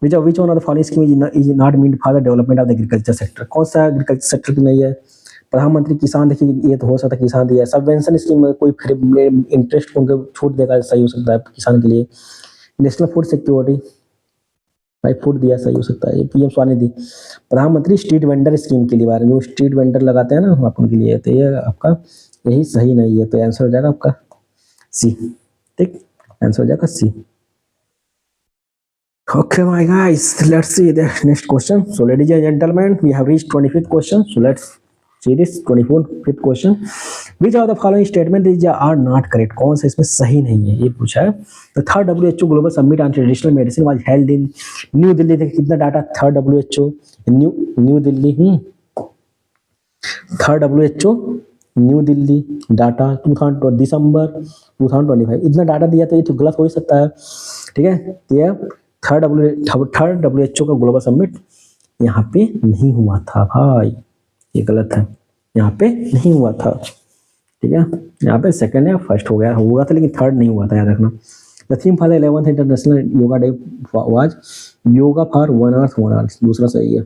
which one of the following scheme is not meant for the development of the agriculture sector. कौन सा एग्रीकल्चर सेक्टर की नहीं है। प्रधानमंत्री किसान, देखिए ये तो हो सकता है किसान दिया है। सबवेंशन स्कीम में कोई इंटरेस्ट उनको छूट देगा, सही हो सकता है किसान के लिए। नेशनल फूड सिक्योरिटी, भाई फूड दिया सही हो सकता है। पीएम स्वनिधि, प्रधानमंत्री स्ट्रीट वेंडर स्कीम के लिए बारे में, जो स्ट्रीट वेंडर लगाते हैं ना आप उनके लिए, तो ये आपका यही सही नहीं है, तो आंसर हो जाएगा आपका सी। ठीक, आंसर हो जाएगा सी। Okay, my guys, let's see the next question. So, ladies and gentlemen, we have reached 25th question. So, let's see this 25th question. Which of the following statement is are not correct? कौन सा इसमें सही नहीं है, ये पूछा है। The third WHO Global Summit on Traditional Medicine was held in new Delhi. देखिए कितना data, third WHO new Delhi, third WHO new Delhi, data 2000 दिसंबर 2025, इतना डाटा दिया तो ये तो गलत हो ही सकता है। ठीक है, तो ये थर्ड WHO का ग्लोबल समिट यहाँ पे नहीं हुआ था भाई, ये गलत है, यहाँ पे नहीं हुआ था। ठीक है, यहाँ पे सेकंड या फर्स्ट हो गया, होगा था लेकिन थर्ड नहीं हुआ था, याद रखना। The theme for the 11th international yoga day was yoga for one earth one earth, दूसरा सही है।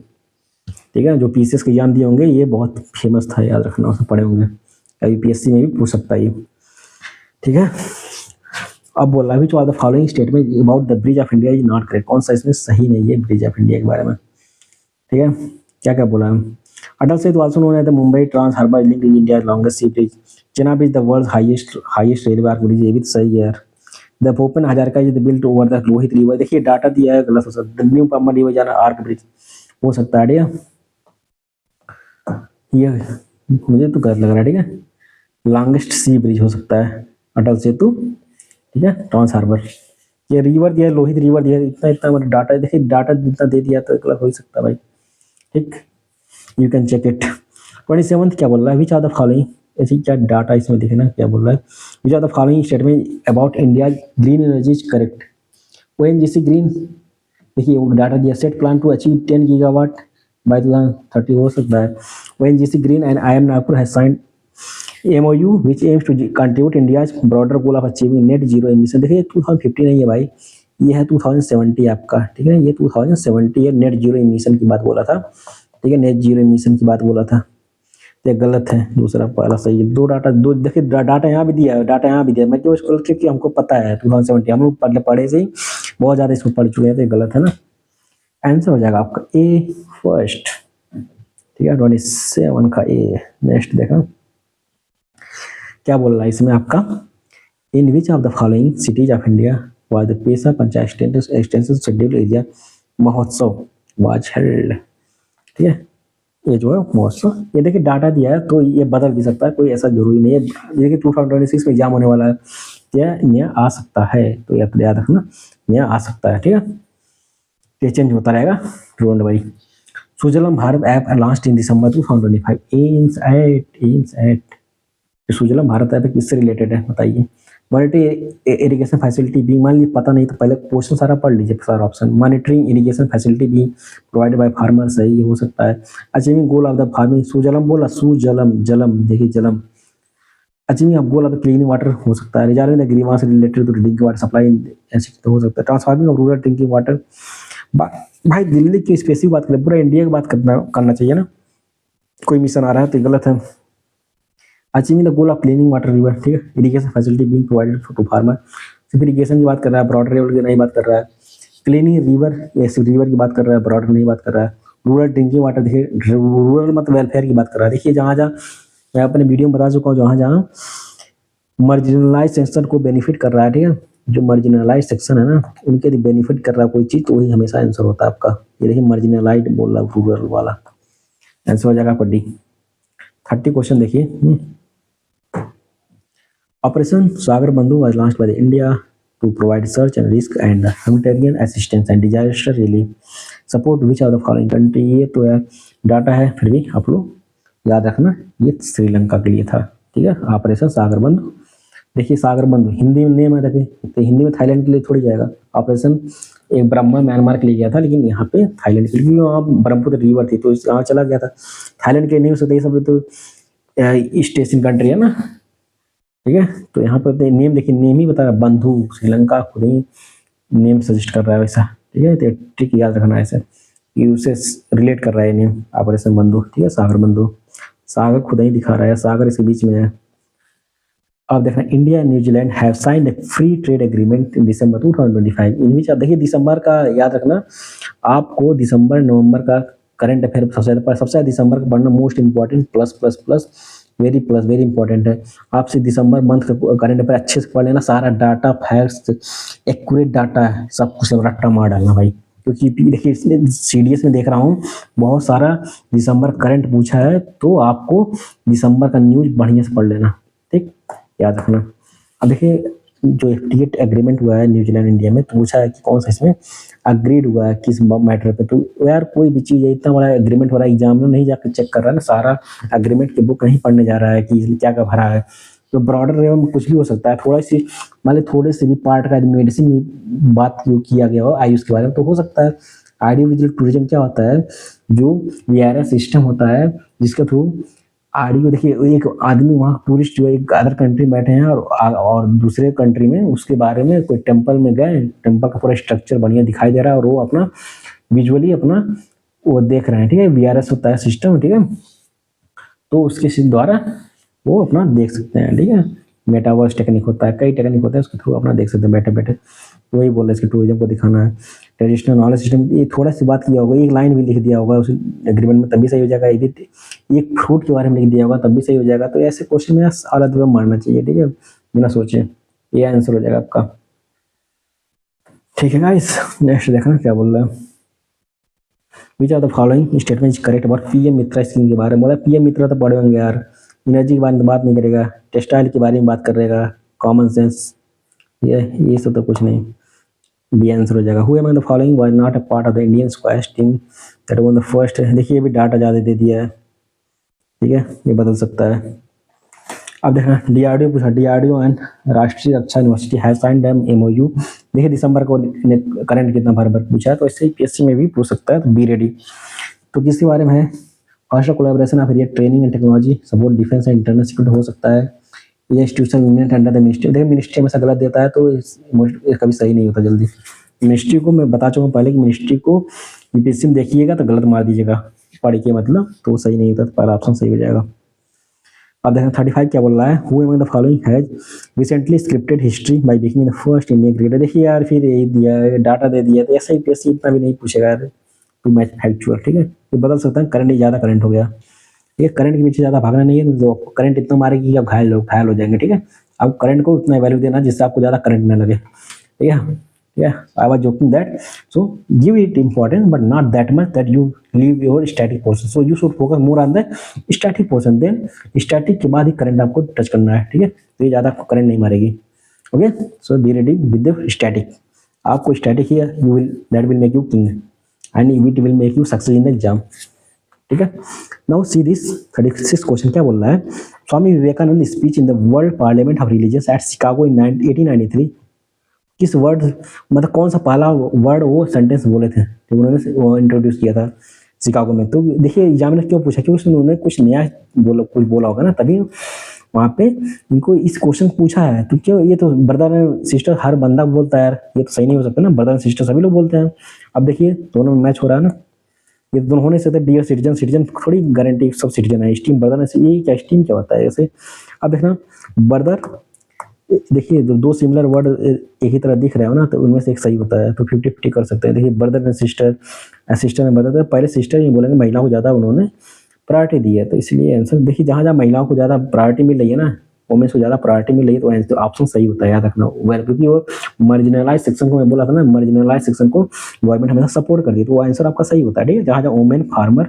ठीक है, जो पीसीएस के एग्जाम दिए होंगे ये बहुत फेमस था, याद रखना, उसमें पढ़े होंगे, यूपीएससी में भी पूछ सकता है ये। ठीक है, अब बोला विच of the following statement about the bridge of India is not correct, कौन सा इसमें सही नहीं है ब्रिज ऑफ इंडिया के बारे में। ठीक है, क्या क्या बोला है। Atal Setu also known as the Mumbai trans harbour link is India longest sea bridge. Chenab is the world highest railway arch bridge, ये भी सही है यार। The Bhupen Hazarika is built over the Lohit river, देखिए डाटा दिया है गलत हो सकता है। न्यू पंबन रिवर जाना आर्क ब्रिज हो सकता है, ठीक है, ये मुझे तो गलत लग रहा है। ठीक है, लॉन्गेस्ट सी ब्रिज हो सकता है अटल सेतु। ठीक है, ट्रांस हार्बर, ये रिवर दिया है लोहित रिवर दिया है, इतना इतना मतलब डाटा, देखिए डाटा जितना दे दिया तो गलत हो ही सकता है भाई। ठीक, यू कैन चेक इट। 27 क्या बोल रहा है, विच आर द फॉलोइंग, ऐसी क्या डाटा इसमें दिखे ना, क्या बोल रहा है, which are the following statement about India green energy is correct. ONGC green, देखिए वो डाटा दिया, set plan to achieve 10 gigawatt by 2030 हो सकता है। ONGC green and IIM Nagpur has signed MOU which aims to contribute India's broader goal of achieving net zero emission। देखिए 2050 नहीं है भाई, ये है 2070 आपका। ठीक है, ये 2070 है, नेट जीरो इमिशन की बात बोला था। ठीक है, नेट जीरो इमिशन की बात बोला था, ये गलत है, दूसरा पहला सही है। दो डाटा, दो देखिए डाटा यहाँ भी दिया है, डाटा यहाँ भी दिया है, मैं क्यों इसको क्योंकि हमको पता है 2070, हम लोग पढ़े से ही बहुत ज़्यादा इसमें पढ़ चुके हैं, तो ये गलत है ना। आंसर हो जाएगा आपका ए फर्स्ट। ठीक है, 27 का ए। नेक्स्ट देखा क्या बोल रहा है इसमें आपका, in which of the following cities of India was the PESA panchayat extension schedule area Mahotsav was held. ठीक है, ये जो है महोत्सव, ये देखिए डाटा दिया है तो ये बदल भी सकता है, कोई ऐसा जरूरी नहीं है। देखिए 2026 में एग्जाम होने वाला है, क्या नया आ सकता है, तो याद रखना नया आ सकता है। ठीक है, ये चेंज होता रहेगा, don't worry. Sujalam Bharat app launched in December 2025, aims at Sujalam Bharat app किससे रिलेटेड है बताइए। मॉनिटरिंग इरिगेशन फैसिलिटी भी, मान लीजिए पता नहीं तो पहले क्वेश्चन सारा पढ़ लीजिए, सारा ऑप्शन। मॉनिटरिंग इरिगेशन फैसिलिटी भी प्रोवाइडेड बाय फार्मर, सही हो सकता है। Achieving goal of the farming, Sujalam बोला, सुजलम जलम, देखिए Jalam. Achieving goal of the cleaning water हो सकता है। Resolving the grievance related to drinking water supply, ऐसे तो हो सकता है। Transforming of rural drinking water, भाई दिल्ली की स्पेसिफिक बात करें, पूरा इंडिया की बात करना चाहिए ना, कोई मिशन आ रहा है तो गलत है। Achieving the goal of cleaning water river, ठीक है। Irrigation facility being provided to farmer, सिर्फ इरिगेशन की बात कर रहा है, ब्रॉडर लेवल की नहीं बात कर रहा है। क्लीनिंग रिवर, सिर्फ रिवर की बात कर रहा है, ब्रॉडर नहीं बात कर रहा है। रूरल ड्रिंकिंग वाटर, देखिए रूरल मतलब वेलफेयर की बात कर रहा है। देखिए जहाँ जहाँ मैं अपने वीडियो में बता चुका हूँ, जहाँ जहाँ मार्जिनलाइज सेक्शन को बेनिफिट कर रहा है, ठीक है, जो मार्जिनलाइज सेक्शन है ना उनके लिए बेनिफिट कर रहा है कोई चीज़, तो वही हमेशा आंसर होता है आपका। ये देखिए मार्जिनलाइज बोल रहा है रूरल वाला, आंसर हो जाएगा आपका डी। 30 क्वेश्चन देखिए। ऑपरेशन सागर बंधु was launched by the India to provide search and risk and humanitarian assistance and disaster relief support which of the following country। ये तो है डाटा है, फिर भी आप लोग याद रखना, ये श्रीलंका के लिए था। ठीक है, ऑपरेशन सागर बंधु। देखिए सागर बंधु हिंदी में नेम है, देखिए तो हिंदी में थाईलैंड के लिए थोड़ी जाएगा। ऑपरेशन एक ब्रह्मा म्यांमार के लिए गया था, लेकिन यहाँ पे थाईलैंड के लिए, वहाँ ब्रह्मपुत्र रिवर थी तो यहाँ चला गया था। थाईलैंड के नहीं हो सकता, ये सब तो ईस्ट एशियन कंट्री है ना। ठीक है, तो यहाँ पर नेम देखिए, नेम ही बता रहा है बंधु, श्रीलंका खुद ही नेम सजेस्ट कर रहा है वैसा। ठीक है, तो ट्रिक याद रखना है ऐसे कि उसे रिलेट कर रहा है नेम, ऑपरेशन बंधु। ठीक है, सागर बंधु, सागर खुद ही दिखा रहा है, सागर इसके बीच में है। अब देखना, India and New Zealand have signed a free trade agreement in December 2025, in which, देखिए दिसंबर का याद रखना, आपको दिसंबर नवंबर का करंट अफेयर सबसे ज़्यादा दिसंबर का पढ़ना most important, plus plus plus very important है। आपसे दिसंबर मंथ का करंट अफेयर अच्छे से पढ़ लेना, सारा डाटा फैक्ट्स एक्यूरेट डाटा है, सब कुछ रट्टा मार डालना भाई, क्योंकि देखिए इसमें सीडीएस में देख रहा हूँ बहुत सारा दिसंबर करंट पूछा है, तो आपको दिसंबर का न्यूज बढ़िया से पढ़ लेना, ठीक, याद रखना। अब देखिए जो एफटीए एग्रीमेंट हुआ है न्यूजीलैंड इंडिया में, तो पूछा है कि कौन सा इसमें अग्रीड हुआ है किस मैटर पे, तो यार कोई भी चीज़ है, इतना बड़ा एग्रीमेंट हो रहा है, एग्जाम में नहीं जाकर चेक कर रहा है ना, सारा एग्रीमेंट की बुक नहीं पढ़ने जा रहा है कि इसमें क्या क्या भरा है, तो ब्रॉडर लेवल में कुछ भी हो सकता है, थोड़ा सी मान ली थोड़े से भी पार्ट का मेडिसिन में बात किया गया हो आयुष के बारे में, तो हो सकता है। ऑडियो विजुअल टूरिज्म क्या होता है, जो वीआरएस सिस्टम होता है जिसके थ्रू ऑडियो, देखिए एक आदमी वहाँ टूरिस्ट जो एक अदर कंट्री में बैठे हैं और दूसरे कंट्री में उसके बारे में कोई टेम्पल में गए, टेम्पल का पूरा स्ट्रक्चर बढ़िया दिखाई दे रहा है और वो अपना विजुअली अपना वो देख रहे हैं, ठीक है, वीआरएस होता है सिस्टम, ठीक है, तो उसके द्वारा वो अपना देख सकते हैं, ठीक है। मेटावर्स टेक्निक होता है, कई टेक्निक होते हैं, उसके थ्रू अपना देख सकते हैं बैठे बैठे, तो वही बोल रहे हैं इसके टूरिज्म को दिखाना है। ट्रेडिशनल नॉलेज सिस्टम, ये थोड़ा सी बात किया होगा, एक लाइन भी लिख दिया होगा उस एग्रीमेंट में, तभी सही हो जाएगा। ये भी एक फ्रूट के बारे में लिख दिया होगा तब भी सही हो जाएगा, तो ऐसे क्वेश्चन में अलग मारना चाहिए, ठीक है, बिना सोचे, ये आंसर हो जाएगा आपका, ठीक है गाइस। नेक्स्ट देखना क्या बोल रहा है, which are the following statement is correct about PM Mitra scheme के बारे में, बोला पीएम मित्रा तो पढ़े होंगे यार, एनर्जी के बारे में बात नहीं करेगा, टेक्सटाइल के बारे में बात करेगा, कॉमन सेंस, ये सब तो कुछ नहीं, बी आंसर हो जाएगा। Who among the following was not a part of the Indian squash team that one the first, देखिए ये भी डाटा ज़्यादा दे दिया है, ठीक है, ये बदल सकता है। अब देखना डीआरडीओ पूछा, DRDO and Rashtriya Raksha university have signed an MoU, देखिए दिसंबर को करंट कितना भर पूछा है, तो इससे पीएससी में भी पूछ सकता है, तो बी रेडी। तो किसके बारे में है, कॉन्स्टर collaboration of training and technology support defence and internal security हो सकता है, ये institution union under the ministry, देखिए मिनिस्ट्री हमेशा गलत देता है, तो कभी सही नहीं होता जल्दी। मिनिस्ट्री को मैं बता चुका पहले कि मिनिस्ट्री को यूपीएससी में देखिएगा तो गलत मार दीजिएगा पढ़ के, मतलब तो सही नहीं होता, तो पहला ऑप्शन सही हो जाएगा। अब देखना 35 क्या बोल रहा है, who among the following has recently scripted history by becoming the first Indian cricketer, देखिए यार फिर यही दिया है, डाटा दे दिया, तो ऐसा ही पीएससी इतना भी नहीं पूछेगा यार, टू मैच फैक्चुअल, ठीक है, तो बदल सकता है, करंट ज़्यादा करंट हो गया, ये करंट के पीछे ज़्यादा भागना नहीं है, जो करंट इतना मारेगी कि आप घायल हो जाएंगे, ठीक है, अब करंट को उतना वैल्यू देना जिससे आपको ज़्यादा करंट न लगे, ठीक है, I was joking that, so give it importance but not that much that you leave your static portion, so you should focus more on the static portion, then static के बाद ही करंट आपको टच करना है, ठीक है, तो ये ज़्यादा करंट नहीं मारेगी, okay, so be ready with the static, आपको स्टैटिक ही you will that will make you king and it will make you success in the exam, ठीक है। नाउ सी दिस 36 क्वेश्चन क्या बोल रहा है, Swami Vivekananda speech in the world parliament of religions at Chicago in 1893, किस वर्ड, मतलब कौन सा पहला वर्ड वो सेंटेंस बोले थे तो उन्होंने वो इंट्रोड्यूस किया था शिकागो में, तो देखिए एग्जामिनर क्यों पूछा, क्योंकि उन्होंने कुछ नया कुछ बोला होगा ना, तभी वहाँ पे इनको इस क्वेश्चन पूछा है, तो क्यों, ये तो ब्रदर एंड सिस्टर हर बंदा बोलता है यार, ये तो सही नहीं हो सकता ना, ब्रदर एंड सिस्टर सभी लोग बोलते हैं। अब देखिए दोनों में मैच हो रहा है ना, ये दोनों होने से डियर सिटीजन, सिटीजन थोड़ी गारंटी सब सिटीजन है, स्टीम ब्रदर ऐसे, ये क्या स्टीम क्या होता है ऐसे। अब देखना ब्रदर, देखिए दो सिमिलर वर्ड एक ही तरह दिख रहे हो ना, तो उनमें से एक सही होता है, तो 50-50 कर सकते हैं। देखिए brother and sister, sister and brother, पहले सिस्टर ही बोलेंगे, महिलाओं को ज़्यादा उन्होंने प्रायोरिटी दी है, तो इसलिए आंसर देखिए जहाँ जहाँ महिलाओं को ज़्यादा प्रायोरिटी मिल रही है ना, वुमेन्स को ज़्यादा प्रायोरिटी मिल रही है, तो आंसर ऑप्शन सही होता है, याद रखना, क्योंकि वो मार्जिनलाइज सेक्शन को मैं बोला था ना, मार्जिनलाइज सेक्शन को गवर्नमेंट हमेशा सपोर्ट करती है, तो वो आंसर आपका सही होता है, ठीक है, जहाँ जहाँ वुमेन, फार्मर,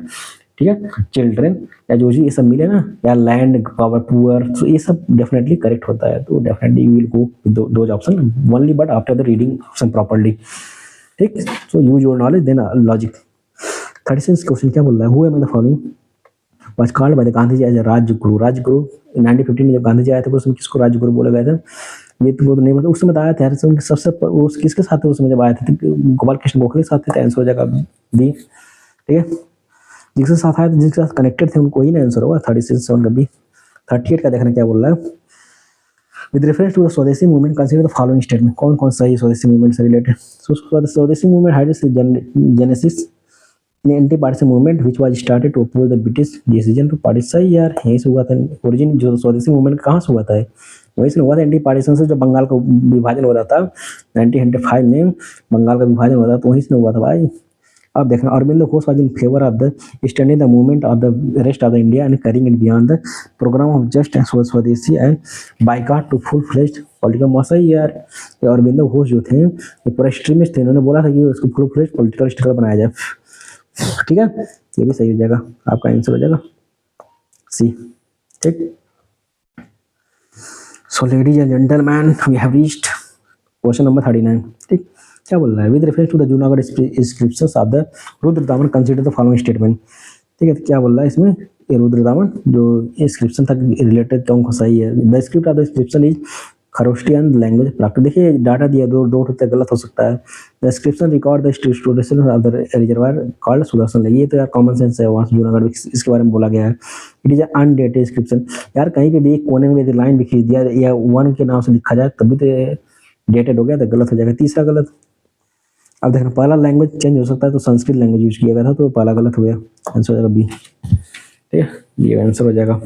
ठीक है, चिल्ड्रेन या जो ये सब मिले ना, या लैंड पावर पुअर, तो ये सब डेफिनेटली करेक्ट होता है, तो definitely you will go those option only but after the reading option properly, ठीक, so use your knowledge then logic. 36 question क्या बोल रहा है, who among the following was called by the Gandhi ji as a Rajguru, Rajguru 1915 में जब गांधी जी आए थे, उसमें किसको राजगुरु बोला गया था, ये तो नहीं पता, उस समय बताया था सबसे उस किसके साथ थे उसमें जब आए थे, गोपाल कृष्ण गोखले के साथ थे, आंसर हो जाएगा बी, ठीक है, जिसके साथ आए थे, जिसके साथ कनेक्टेड थे उनको ही ना आंसर होगा, 37 का बी। 38 का देखना क्या बोल रहा है, with reference to the Swadeshi movement consider the following statement, कौन कौन सा ही स्वदेशी मूवमेंट से related, Swadeshi movement had its genesis in anti partition movement which was started to oppose the British decision to partition, यार यहीं से हुआ था ओरिजिन, जो स्वदेशी मूवमेंट कहाँ से हुआ था, वहीं से हुआ था इंडी पार्टीशन से, जो बंगाल का विभाजन हो रहा था 1905 में, बंगाल का विभाजन हो रहा था, तो वहीं से हुआ था भाई। अब देखना, Aurobindo Ghosh was in favour of the standing the movement of the rest of the India and carrying it beyond the programme of just and swadeshi and boycott to full fledged political मसा ही यार। ये अरविंदो घोष जो थे ये पूरा एक्सट्रीमिस्ट थे, इन्होंने बोला था कि उसको फुल फ्लेज्ड पॉलिटिकल स्ट्रगल बनाया जाए। ठीक है, ये भी सही हो जाएगा, आपका आंसर हो जाएगा सी। ठीक, so ladies and gentleman we have reached question number 39। ठीक, क्या बोल रहा है, with reference to the Junagadh inscriptions of the Rudradaman consider the following statement. ठीक है, तो क्या बोल रहा है इसमें, ये रुद्र दामन जो इंस्क्रिप्शन था रिलेटेड कौन सा सही है। The script of the inscription is Kharosthian language प्राप्त। देखिए डाटा दिया दो दो होते गलत हो सकता है। The inscription record the student of the reservoir called Sudarshan lake. ये तो यार कॉमन सेंस है, वहाँ से जूनागढ़ इसके बारे में बोला गया है। It is undated inscription. यार कहीं पे भी एक कोने में यदि लाइन भी खींच दिया या वन के नाम से लिखा जाए तभी तो डेटेड हो गया, तो गलत हो जाएगा, तीसरा गलत। अब देखना, पहला लैंग्वेज चेंज हो सकता है, तो संस्कृत लैंग्वेज यूज किया गया था, तो पहला गलत हो गया, आंसर हो जाएगा बी। ठीक है, ये आंसर हो जाएगा।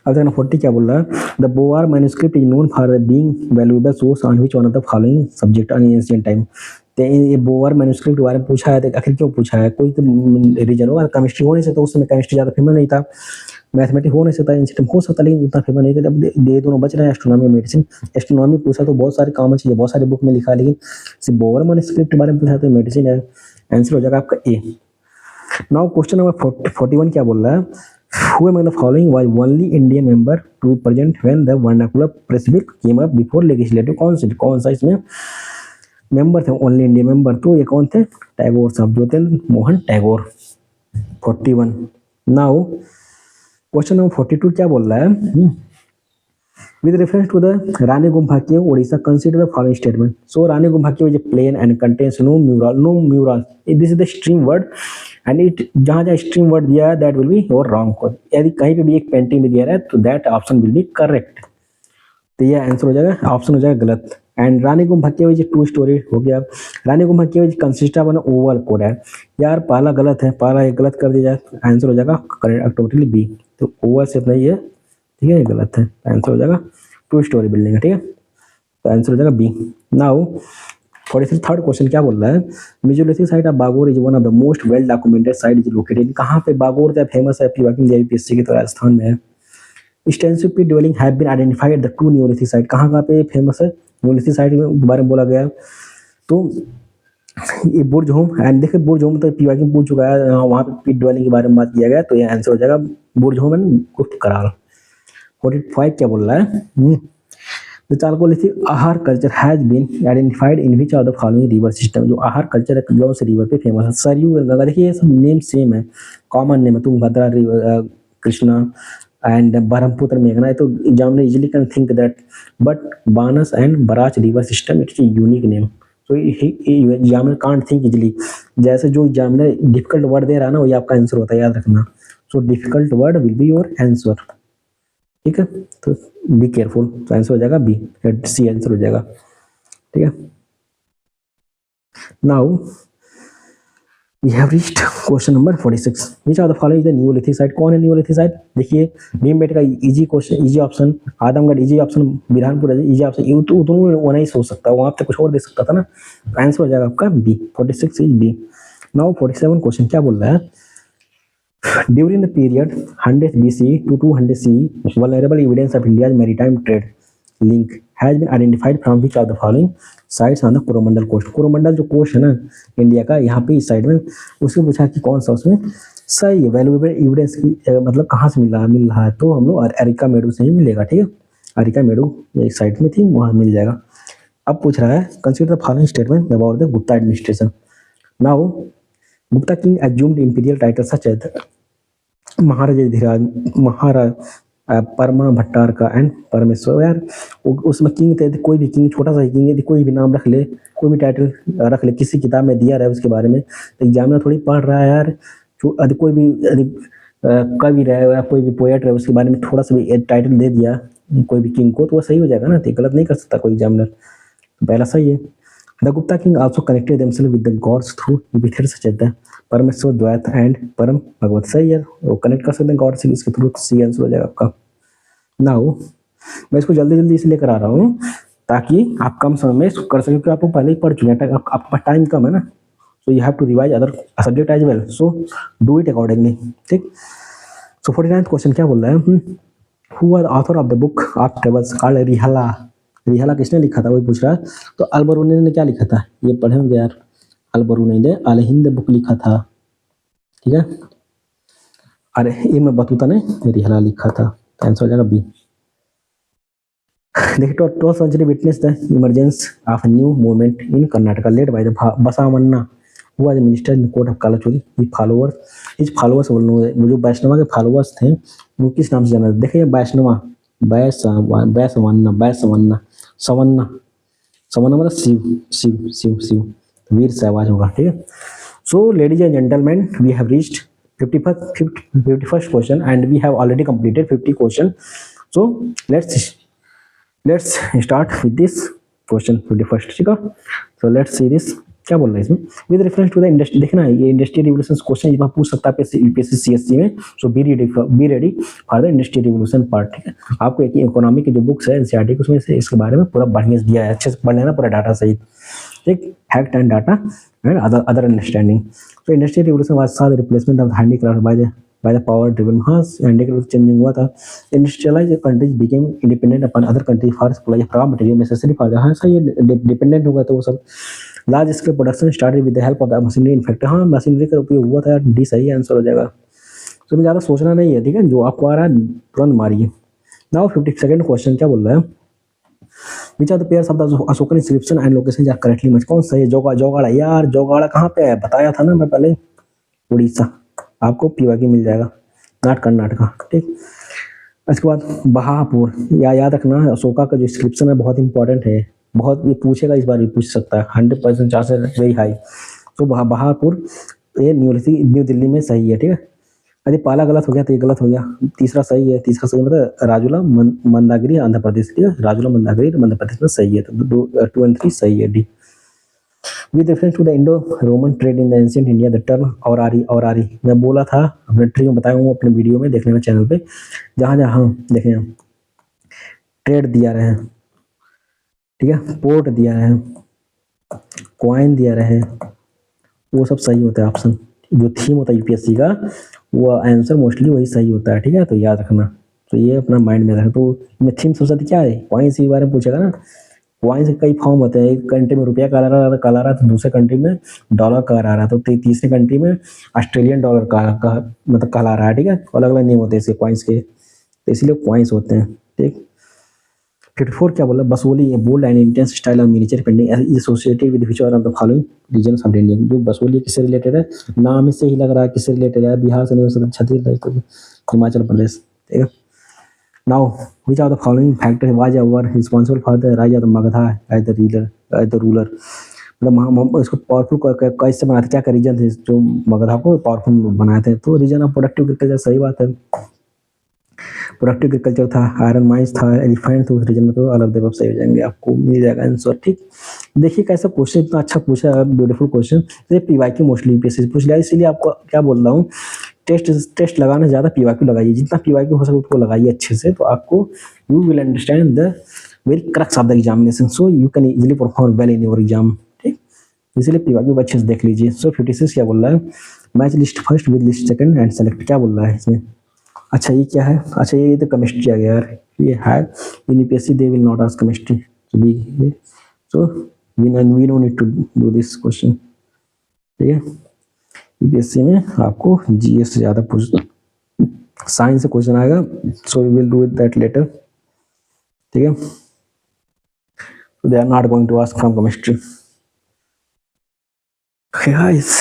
अब देखना 40 क्या बोल रहा है, the Bower manuscript is known for being valuable source on which one of the following subject on ancient time. तो ये बोआर मैन्युस्क्रिप्ट के बारे में पूछा है, तो आखिर क्यों पूछा है, कोई तो रीजन होगा। केमिस्ट्री होने से, तो उस समय केमिस्ट्री ज़्यादा फेमस नहीं था, मैथमेटिक्स होने से था, एंशिएंट हो सकता लेकिन उतना फेमस नहीं था। जब ये दोनों बच रहे हैं, एस्ट्रोनॉमी मेडिसिन। एस्ट्रोनॉमी पूछा तो बहुत सारी कॉमन चीज़ें बहुत सारी बुक में लिखा है, लेकिन सिर्फ बोआर मैन्युस्क्रिप्ट के बारे में पूछा तो मेडिसिन है, आंसर हो जाएगा आपका ए। नाउ क्वेश्चन नंबर 41 क्या बोल रहा है, who among the following was only Indian member to be present when the vernacular press bill came up before legislative council। कौन सा इसमें मेंबर थे ओनली इंडियन मेंबर, तो ये कौन थे, टैगोर साहब, Jyotirmoy Mohan Tagore. 41। Now question number 42 क्या बोल रहा है, with reference to the Rani Gumpha cave Odisha consider the following statement। so Rani Gumpha cave is a plain and contains no mural। this is the stream word and it जहाँ जहाँ stream word दिया है that will be your wrong। यदि कहीं पे भी एक पेंटिंग में दिया है तो that option will be correct। तो ये आंसर हो जाएगा, ऑप्शन हो जाएगा गलत। And Rani Gumpha cave is 2 story हो गया। Rani Gumpha cave is consist of an oval code है, यार पहला गलत है, पहला एक गलत कर दिया जाए, आंसर हो जाएगा टोटली बी। तो ओवल शेप नहीं है, ठीक है, ये गलत है, आंसर हो जाएगा 2 स्टोरी बिल्डिंग है। ठीक है, तो आंसर हो जाएगा बी। नाउ 43 थर्ड क्वेश्चन क्या बोल रहा है, mesolithic site of Bagore is one of the most well documented site is located. कहाँ पे बागोर है, फेमस है, पीएससी की तो राजस्थान में है। Extensive pit dwelling have been identified the 2 neolithic site. कहाँ पे फेमस है, न्यूलिथिक साइट के बारे में बोला गया है। तो ये बुर्ज होम, एंड देखिए बुर्ज होम तो पीवाकी पूछ चुका है, वहाँ पे पीट ड्वेलिंग के बारे में बात किया गया, तो ये आंसर हो जाएगा बुर्ज होम एंड गुप्त करार। 45 क्या बोल रहा है, The Chalcolithic Ahar culture has been identified in which of the following river system. जो आहार कल्चर है कौन से रिवर पे फेमस है, सरयू गंगा। देखिए ये सब नेम सेम है, कॉमन नेम है, तुंगभद्रा रिवर, कृष्णा एंड ब्रह्मपुत्र मेघना। तो examiner easily can think that, but Banas and Barak river system it's a unique name. तो एग्जामिनर कांट थिंक इजीली, जैसे जो एग्जामिनर डिफिकल्ट वर्ड दे रहा है ना, वही आपका आंसर होता है, याद रखना। So difficult word will be your answer. ठीक है, तो बी केयरफुल, तो आंसर हो जाएगा बी, सी आंसर हो जाएगा। ठीक है, now we have reached question number 46। Which are the following is the neolithic site. कौन है न्यूलिथिक साइट, देखिए Bhimbetka easy question, easy option, Adamgarh easy option, Birhanpur easy option, ये तो दोनों वो नहीं सोच सकता, वहाँ पे कुछ और दे सकता था ना, आंसर हो जाएगा आपका B, 46 is B. Now 47 question क्या बोल रहा है, During the period 100 BC to 200 CE, vulnerable evidence of India's maritime trade link has been identified from which of the following sites on the Coromandel coast। Coromandel जो कोस्ट है ना इंडिया का, यहाँ पे इस साइड में, उससे पूछा कि कौन सा उसमें सही है, वैल्यूएबल एविडेंस की मतलब कहाँ से मिल रहा है, तो हम लोग अरिका मेडू से ही मिलेगा। ठीक है, अरिका मेडू एक साइड में थी, वहाँ मिल जाएगा। अब पूछ रहा है, consider the following statement about the Gupta administration. Now Gupta king assumed imperial titles such as महाराजा धीराज, महाराज परमा भट्टार का एंड परमेश्वर। यार उसमें किंग थे, कोई भी किंग, छोटा सा किंग, यदि कोई भी नाम रख ले, कोई भी टाइटल रख ले, किसी किताब में दिया रहा है उसके बारे में, तो एग्जामिनर थोड़ी पढ़ रहा है यार, यदि कोई भी कवि रहे या कोई भी पोएट रहे, उसके बारे में थोड़ा सा भी टाइटल दे दिया कोई भी किंग को, तो वो सही हो जाएगा ना, तो गलत नहीं कर सकता कोई एग्जामिनर, पहला सही है। The Gupta king also connected themselves with the gods through epithets such as the Parameshvara, द्वैत एंड परम भगवत। सही है, वो कनेक्ट कर सकते हैं गॉड से, इसके थ्रू सी आंसर हो जाएगा आपका। नाउ मैं इसको जल्दी जल्दी इसलिए करा रहा हूँ ताकि आप कम समय में इसको कर सकें, क्योंकि आपको पहले ही पढ़ चुके हैं, आपका टाइम कम है ना, so you have to revise other subject as well, so do it accordingly, ठीक। सो 49th क्वेश्चन क्या बोल रहा है, who are author of the book of travels called Rihla. Rihla किसने लिखा था, वही पूछ रहा है। तो अल बरूनी ने क्या लिखा था, ये पढ़े होंगे यार, अल बरूनी ने अल हिंद बुक लिखा था, ठीक है। अरे इब्न बतूता ने रिहला लिखा था, तो आंसर हो जाएगा बी। देखिए 12th century witnessed the emergence of a new movement in Karnataka led by the Basavanna, who was a minister in the court of Kalachuri. His followers were known, जो वैष्णवा के फॉलोअर्स थे वो किस नाम से जाना जाते, देखिए वैष्णवा, बैसवन्ना सवन्ना, सवन्ना मतलब शिव शिव शिव शिव, वीर सहवाज होगा, ठीक है। So ladies and gentleman, we have reached 51st question and we have already completed 50 question. So let's start with this question 51st, ठीक है। सो लेट्स सी दिस, क्या बोल रहा है इसमें, with reference to the industry, देखना ये इंडस्ट्रियल रिवोल्यूशन क्वेश्चन यहाँ पूछ सकता है यूपीएससी सीएससी में। So be ready for the industrial revolution part, ठीक है। आपको एक इकोनॉमी की जो बुक्स है एनसीईआरटी उसमें से इसके बारे में पूरा बढ़िया से दिया है, अच्छे से पढ़ लेना पूरा डाटा सहित, ठीक, fact and data and other understanding. तो industrial revolution was the replacement of handicraft by the power driven mass, and changing हुआ था। industrialized countries became independent upon other countries for supply of raw material necessary for the, हाँ सही है, डिपेंडेंट हो गया तो वो सब। Large scale production started with the help of the machinery, in fact हाँ मशीनरी का उपयोग हुआ था यार, डी सही आंसर हो जाएगा। तो ज़्यादा सोचना नहीं है, ठीक है, जो आपको आ रहा है तुरंत मारिए। नाउ 52nd क्वेश्चन क्या बोल रहा है, which are the pairs of the Ashokan inscription and location are correctly match, कौन सा है, जोगाड़ा यार, जोगाड़ा कहाँ पे है, बताया था ना मैं पहले, उड़ीसा, आपको पीवा की मिल जाएगा, नॉट कर्नाटका, ठीक। इसके बाद बहापुर, याद रखना अशोका का जो इंस्क्रिप्शन है बहुत इंपॉर्टेंट है, बहुत ये पूछेगा, इस बार भी पूछ सकता है, 100% चांसेस वेरी हाई। तो बहापुर ये न्यू दिल्ली में सही है, ठीक है। यदि पहला गलत हो गया तो ये गलत हो गया, तीसरा सही है, तीसरा सही मतलब राजुला मंदागिरी आंध्र प्रदेश, ठीक है, राजुला मंदागिरी मध्य प्रदेश में सही है, तो 2 and 3 सही है, D. With reference to the Indo-Roman trade in the ancient India, the term औरारी मैं बोला था अपने ट्री में, बताया हूँ अपने वीडियो में, देख लेना चैनल पे, जहाँ जहाँ देखें ट्रेड दिया रहे हैं, ठीक है, पोर्ट दिया रहे हैं, क्वाइन दिया रहे हैं, वो सब सही होता है ऑप्शन, जो थीम होता है यूपीएससी का वो आंसर मोस्टली वही सही होता है, ठीक है, तो याद रखना। तो ये अपना माइंड में रखना। तो थीम सबसे क्या है, क्वाइंस के बारे में पूछेगा ना, क्वाइंस के कई फॉर्म होते हैं, एक कंट्री में रुपया का आ रहा है, तो दूसरे कंट्री में डॉलर का आ रहा है, तो तीसरे कंट्री में ऑस्ट्रेलियन डॉलर का मतलब कहला रहा है, ठीक है, अलग अलग नेम होते हैं इसके क्वाइंस के, तो इसलिए क्वाइंस होते हैं, ठीक। 54 क्या बोला, Basohli a bold and intense style of miniature painting associated with which one of the following regions of India, जो बसोली किससे रिलेटेड है, नाम इससे ही लग रहा है किससे रिलेटेड है, बिहार से नहीं हो सकता, छत्तीसगढ़, हिमाचल प्रदेश, ठीक है। Now, which of the following factors was ever responsible for the rise of the Magadha as the ruler? मतलब इसको पावरफुल कैसे बनाते, क्या रीजन थे जो मगधा को पावरफुल बनाए थे, तो रीजन ऑफ प्रोडक्टिव एग्रीकल्चर, सही बात है, प्रोडक्टिव एग्रीकल्चर था, आयरन माइंस था, एलिफेंट था उस रीजन में, तो अलग देव सही हो जाएंगे, आपको मिल जाएगा आंसर, ठीक। देखिए कैसा क्वेश्चन, इतना अच्छा पूछा है, ब्यूटीफुल क्वेश्चन, तो पीवाईक्यू मोस्टली यूपीएससी पूछ लिया, इसीलिए आपको क्या बोल रहा हूँ, टेस्ट लगाना ज़्यादा पीवाईक्यू लगाइए, जितना पीवाईक्यू हो सके उसको लगाइए अच्छे से, तो आपको you will understand the very crux of the examination, so you can easily perform well in your exam, ठीक। इसलिए पीवाईक्यू अच्छे से देख लीजिए। सो 56 क्या बोल रहा है, match list first with list second and select, क्या बोल रहा है इसमें, अच्छा ये क्या है, अच्छा ये तो केमिस्ट्री आ गया यार, ये है in UPSC they will not ask chemistry, so we no need to do this question, ठीक है। यूपीएससी में आपको जीएस से ज़्यादा पूछना, साइंस से क्वेश्चन आएगा, so we will do it that later, ठीक है। So they are not going to ask from chemistry, guys.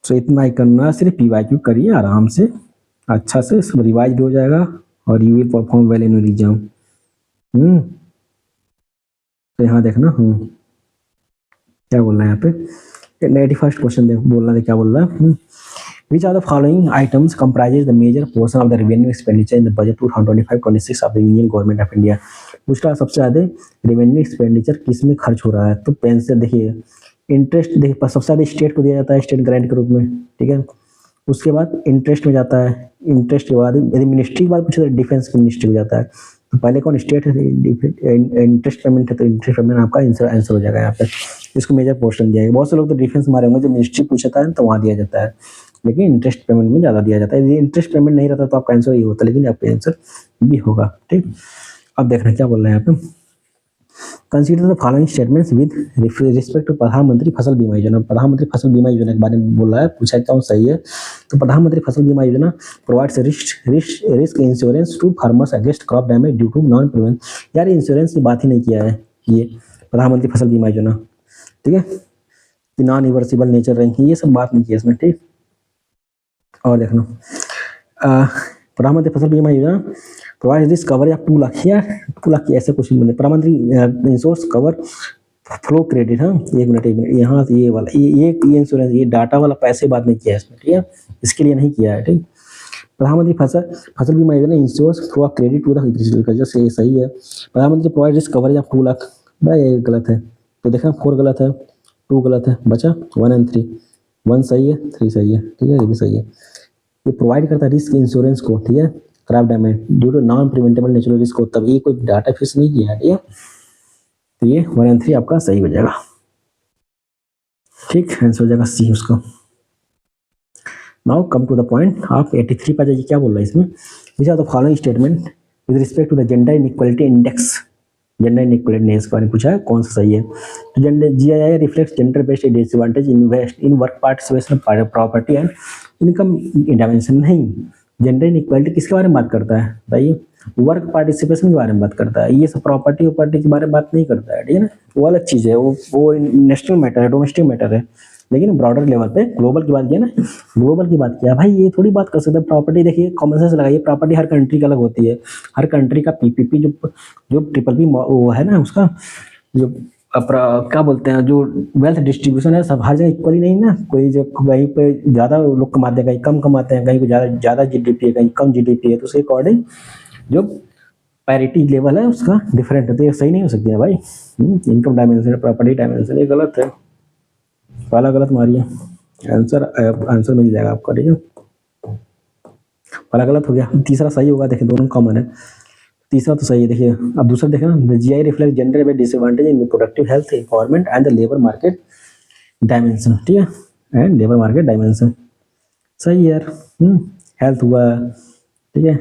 So इतना ही करना, सिर्फ पीवाईक्यू करिए आराम से, अच्छा से सब रिवाइज भी हो जाएगा और you will perform well in your exam. तो यहाँ देखना, क्या बोल रहा है यहाँ पे, 91st क्वेश्चन बोलना है, क्या बोल रहा है, Which are the following items comprises the major portion of the revenue expenditure in the budget 2025-26 of the Union Government of India? उसका सबसे ज़्यादा रेवेन्यू एक्सपेंडिचर किस में खर्च हो रहा है, तो पेंशन देखिए, इंटरेस्ट देखिए सबसे ज़्यादा स्टेट को दिया जाता है, स्टेट ग्रांट के रूप में, ठीक है, उसके बाद इंटरेस्ट में जाता है, इंटरेस्ट के बाद यदि मिनिस्ट्री की बात पूछे तो डिफेंस मिनिस्ट्री में जाता है। तो पहले कौन स्टेट है, इंटरेस्ट पेमेंट है, तो इंटरेस्ट पेमेंट आपका आंसर हो जाएगा यहाँ पे। इसको मेजर पोर्शन दिया है। बहुत से लोग तो डिफेंस मारे होंगे, जो मिनिस्ट्री पूछता है तो वहाँ दिया जाता है, लेकिन इंटरेस्ट पेमेंट में ज़्यादा दिया जाता है। यदि इंटरेस्ट पेमेंट नहीं रहता तो आपका आंसर ये होता, लेकिन आपका आंसर भी होगा। ठीक, अब देखना क्या बोल रहे हैं यहाँ पे। Consider the following statements with respect to Pradhan Mantri Fasal Bima योजना। प्रधानमंत्री फसल बीमा योजना के बारे में बोल रहा है, पूछा क्या सही है। तो प्रधानमंत्री Fasal Bima Yojana provides risk insurance to farmers against crop damage due to non prevention. यार इंश्योरेंस की बात ही नहीं किया है ये प्रधानमंत्री फसल बीमा योजना, ठीक है, कि नॉन रिवर्सिबल नेचर रैंकिंग, ये सब बात नहीं किया इसमें। ठीक, और देखना प्रधानमंत्री फसल बीमा योजना प्रोवाइड दिस कवर या 2 लाख या 2 लाख की ऐसे कुछ नहीं बोले। प्रधानमंत्री इंश्योरेंस कवर फ्लो क्रेडिट। हाँ, एक मिनट यहाँ ये वाला ये इंश्योरेंस, ये डाटा वाला पैसे बात नहीं किया है इसमें, ठीक है, इसके लिए नहीं किया है। ठीक, प्रधानमंत्री Fasal Bima Yojana insurance flow credit to the agriculture से सही है। प्रधानमंत्री प्रोवाइड दिस कवर या 2 लाख, भाई ये गलत है। तो देखा 4 गलत है, 2 गलत है, बचा 1 और 3। 1 सही है, 3 सही है, ठीक है, ये भी सही है। ये प्रोवाइड करता है रिस्क इंश्योरेंस को, ठीक है, crop damage due to non preventable natural risk हो, तब ये कोई डाटा फिक्स नहीं किया है, ठीक है। तो ये 1 और 3 आपका सही हो जाएगा। ठीक, आंसर हो जाएगा सी उसका। Now come to the point. आप 83 पर जाइए, क्या बोल रहा है इसमें। Which are the following statement with respect to the gender inequality index. Gender inequality index के बारे में पूछा है, कौन सा सही है। तो gender GII reflects gender based disadvantage in work participation property and income dimension. नहीं, जेंडर इनइक्वालिटी किसके बारे में बात करता है बताइए, वर्क पार्टिसिपेशन के बारे में बात करता है। ये सब प्रॉपर्टी के बारे में बात नहीं करता है, ठीक है ना, वो अलग चीज़ है, वो नेशनल मैटर है, डोमेस्टिक मैटर है। लेकिन ब्रॉडर लेवल पे ग्लोबल की बात किया ना, ग्लोबल की बात किया भाई, ये थोड़ी बात कर सकते हैं। प्रॉपर्टी देखिए, कॉमन सेंस लगाइए, प्रॉपर्टी हर कंट्री का अलग होती है। हर कंट्री का PPP जो PPP वो है ना, उसका जो क्या बोलते हैं, जो वेल्थ डिस्ट्रीब्यूशन है, सब हर जगह इक्वली नहीं ना। कोई जो कहीं पे ज़्यादा लोग कमाते हैं, कहीं कम कमाते हैं, कहीं को ज़्यादा GDP है, कहीं कम GDP है, तो उसके अकॉर्डिंग जो पैरिटी लेवल है उसका डिफरेंट है। तो ये सही नहीं हो सकती है भाई। इनकम डायमेंशन, प्रॉपर्टी डायमेंशन, ये गलत है, पहला गलत मारिए, आंसर मिल जाएगा आपका, ठीक है। पहला गलत हो गया, तीसरा सही होगा। देखिए दोनों कॉमन है, तीसरा तो सही है। देखिए अब दूसरा देखें ना, GI reflect gender based disadvantage in reproductive health empowerment and the labour market dimension, ठीक है, एंड लेबर मार्केट डायमेंशन सही है यार। हेल्थ हुआ, ठीक है,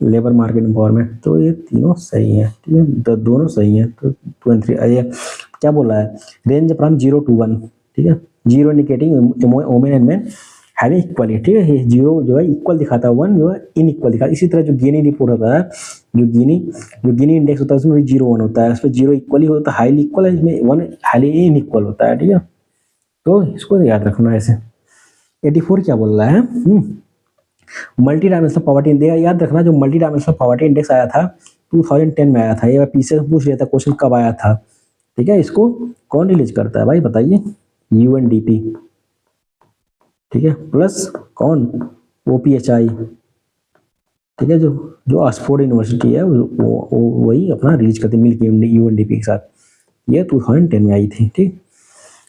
लेबर मार्केट एम्पावरमेंट, तो ये तीनों सही है, ठीक है, तो दोनों सही है। तो 2 और 3 ये क्या बोल रहा है, रेंज फ्रॉम 0 to 1, ठीक है, 0 indicating women and man having equality, ठीक है, 0 जो है इक्वल दिखाता है, 1 जो है इनइक्वल दिखाता है। इसी तरह जो गिनी रिपोर्ट होता है, जो गिनी इंडेक्स होता है, उसमें भी 0 1 होता है, उसमें 0 इक्वली होता है, हाईली इक्वल है, इसमें 1 हाईली इनइक्वल होता है, ठीक है। तो इसको याद रखना ऐसे। 84 क्या बोल रहा है, मल्टी डायमेंशनल पॉवर्टी इंडेक्स, याद रखना जो मल्टी डायमेंशनल पॉवर्टी इंडेक्स आया था 2010 में आया था। ये पीछे पूछ लिया था क्वेश्चन कब आया था, ठीक है। इसको कौन रिलीज करता है भाई बताइए, UNDP, ठीक है, प्लस कौन, OPHI, ठीक है, जो ऑक्सफोर्ड यूनिवर्सिटी है वो वही अपना रिलीज करती मिलके UNDP के साथ। ये 2010 में आई थी, ठीक।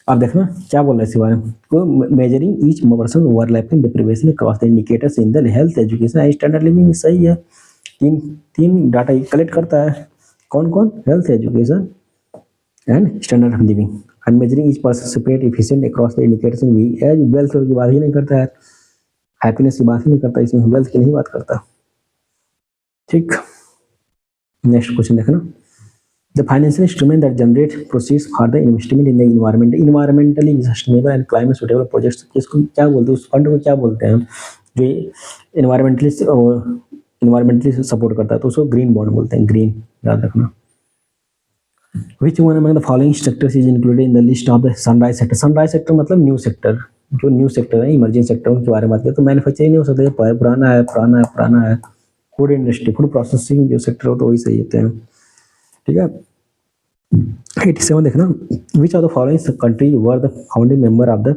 अब देखना क्या बोल रहा है इस बारे में, तो measuring each person overlapping deprivation across the indicators in the health education and standard living, सही है। तीन डाटा कलेक्ट करता है, कौन कौन, health education and standard of living, and measuring each person separate efficient across the indicators in wealth की बात ही नहीं करता है, हैप्पीनेस की बात ही नहीं करता, इसमें वेल्थ की नहीं बात करता, ठीक। नेक्स्ट क्वेश्चन देखना, the financial instrument that generate proceeds for the investment in the environmentally sustainable and climate suitable projects, इसको क्या बोलते हैं, उस फंड को क्या बोलते हैं जो इन्वायरमेंटली सपोर्ट करता है, तो उसको ग्रीन बॉन्ड बोलते हैं, ग्रीन, याद रखना। Which one among the following sectors is included in the list of the sunrise sector? sunrise sector मतलब न्यू सेक्टर, जो न्यू सेक्टर है, इमर्जिंग सेक्टर, उनके बारे में बात करें तो मैन्युफैक्चरिंग नहीं हो सकता, पुराना है, फूड इंडस्ट्री, फूड प्रोसेसिंग जो सेक्टर हो तो वही सही होते हैं, ठीक है। 87 देखना, विच of the following country were the founding member of the,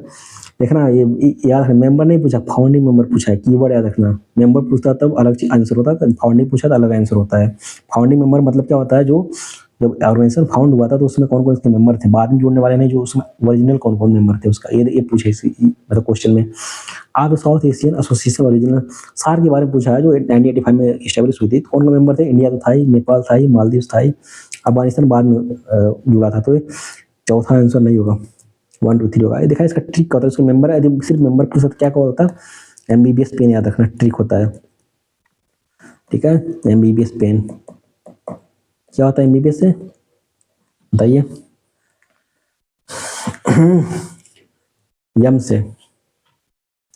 देखना ये याद रखना, मेंबर नहीं पूछा, फाउंडिंग मेंबर पूछा है, कीवर्ड याद रखना। मेंबर पूछता तब अलग आंसर होता है, फाउंडिंग पूछा तो अलग आंसर होता है। फाउंडिंग मेंबर मतलब क्या होता है, जो जब ऑर्गेनाइजेशन फाउंड हुआ था तो उसमें कौन कौन इसके मेंबर थे, बाद में जुड़ने वाले नहीं, जो उसमें ओरिजिनल कौन कौन मेंबर थे उसका, ये पूछे इसी मतलब क्वेश्चन में। आप साउथ एशियन एसोसिएशन ओरिजिनल सार के बारे में पूछा है, जो 1985 में इस्टेब्लिश हुई थी, कौन कौन मेंबर थे, इंडिया तो था ही, नेपाल था ही, मालदीव था ही, अफगानिस्तान बाद में जुड़ा था। तो ये चौथा आंसर नहीं होगा, 1 2 3 होगा। ये देखा इसका ट्रिक होता है, उसके मेंबर यदि सिर्फ मेंबर के साथ क्या होता है, MBBS पेन याद रखना ट्रिक होता है, ठीक है। MBBS पेन क्या होता है, MBBS से बताइए। यम से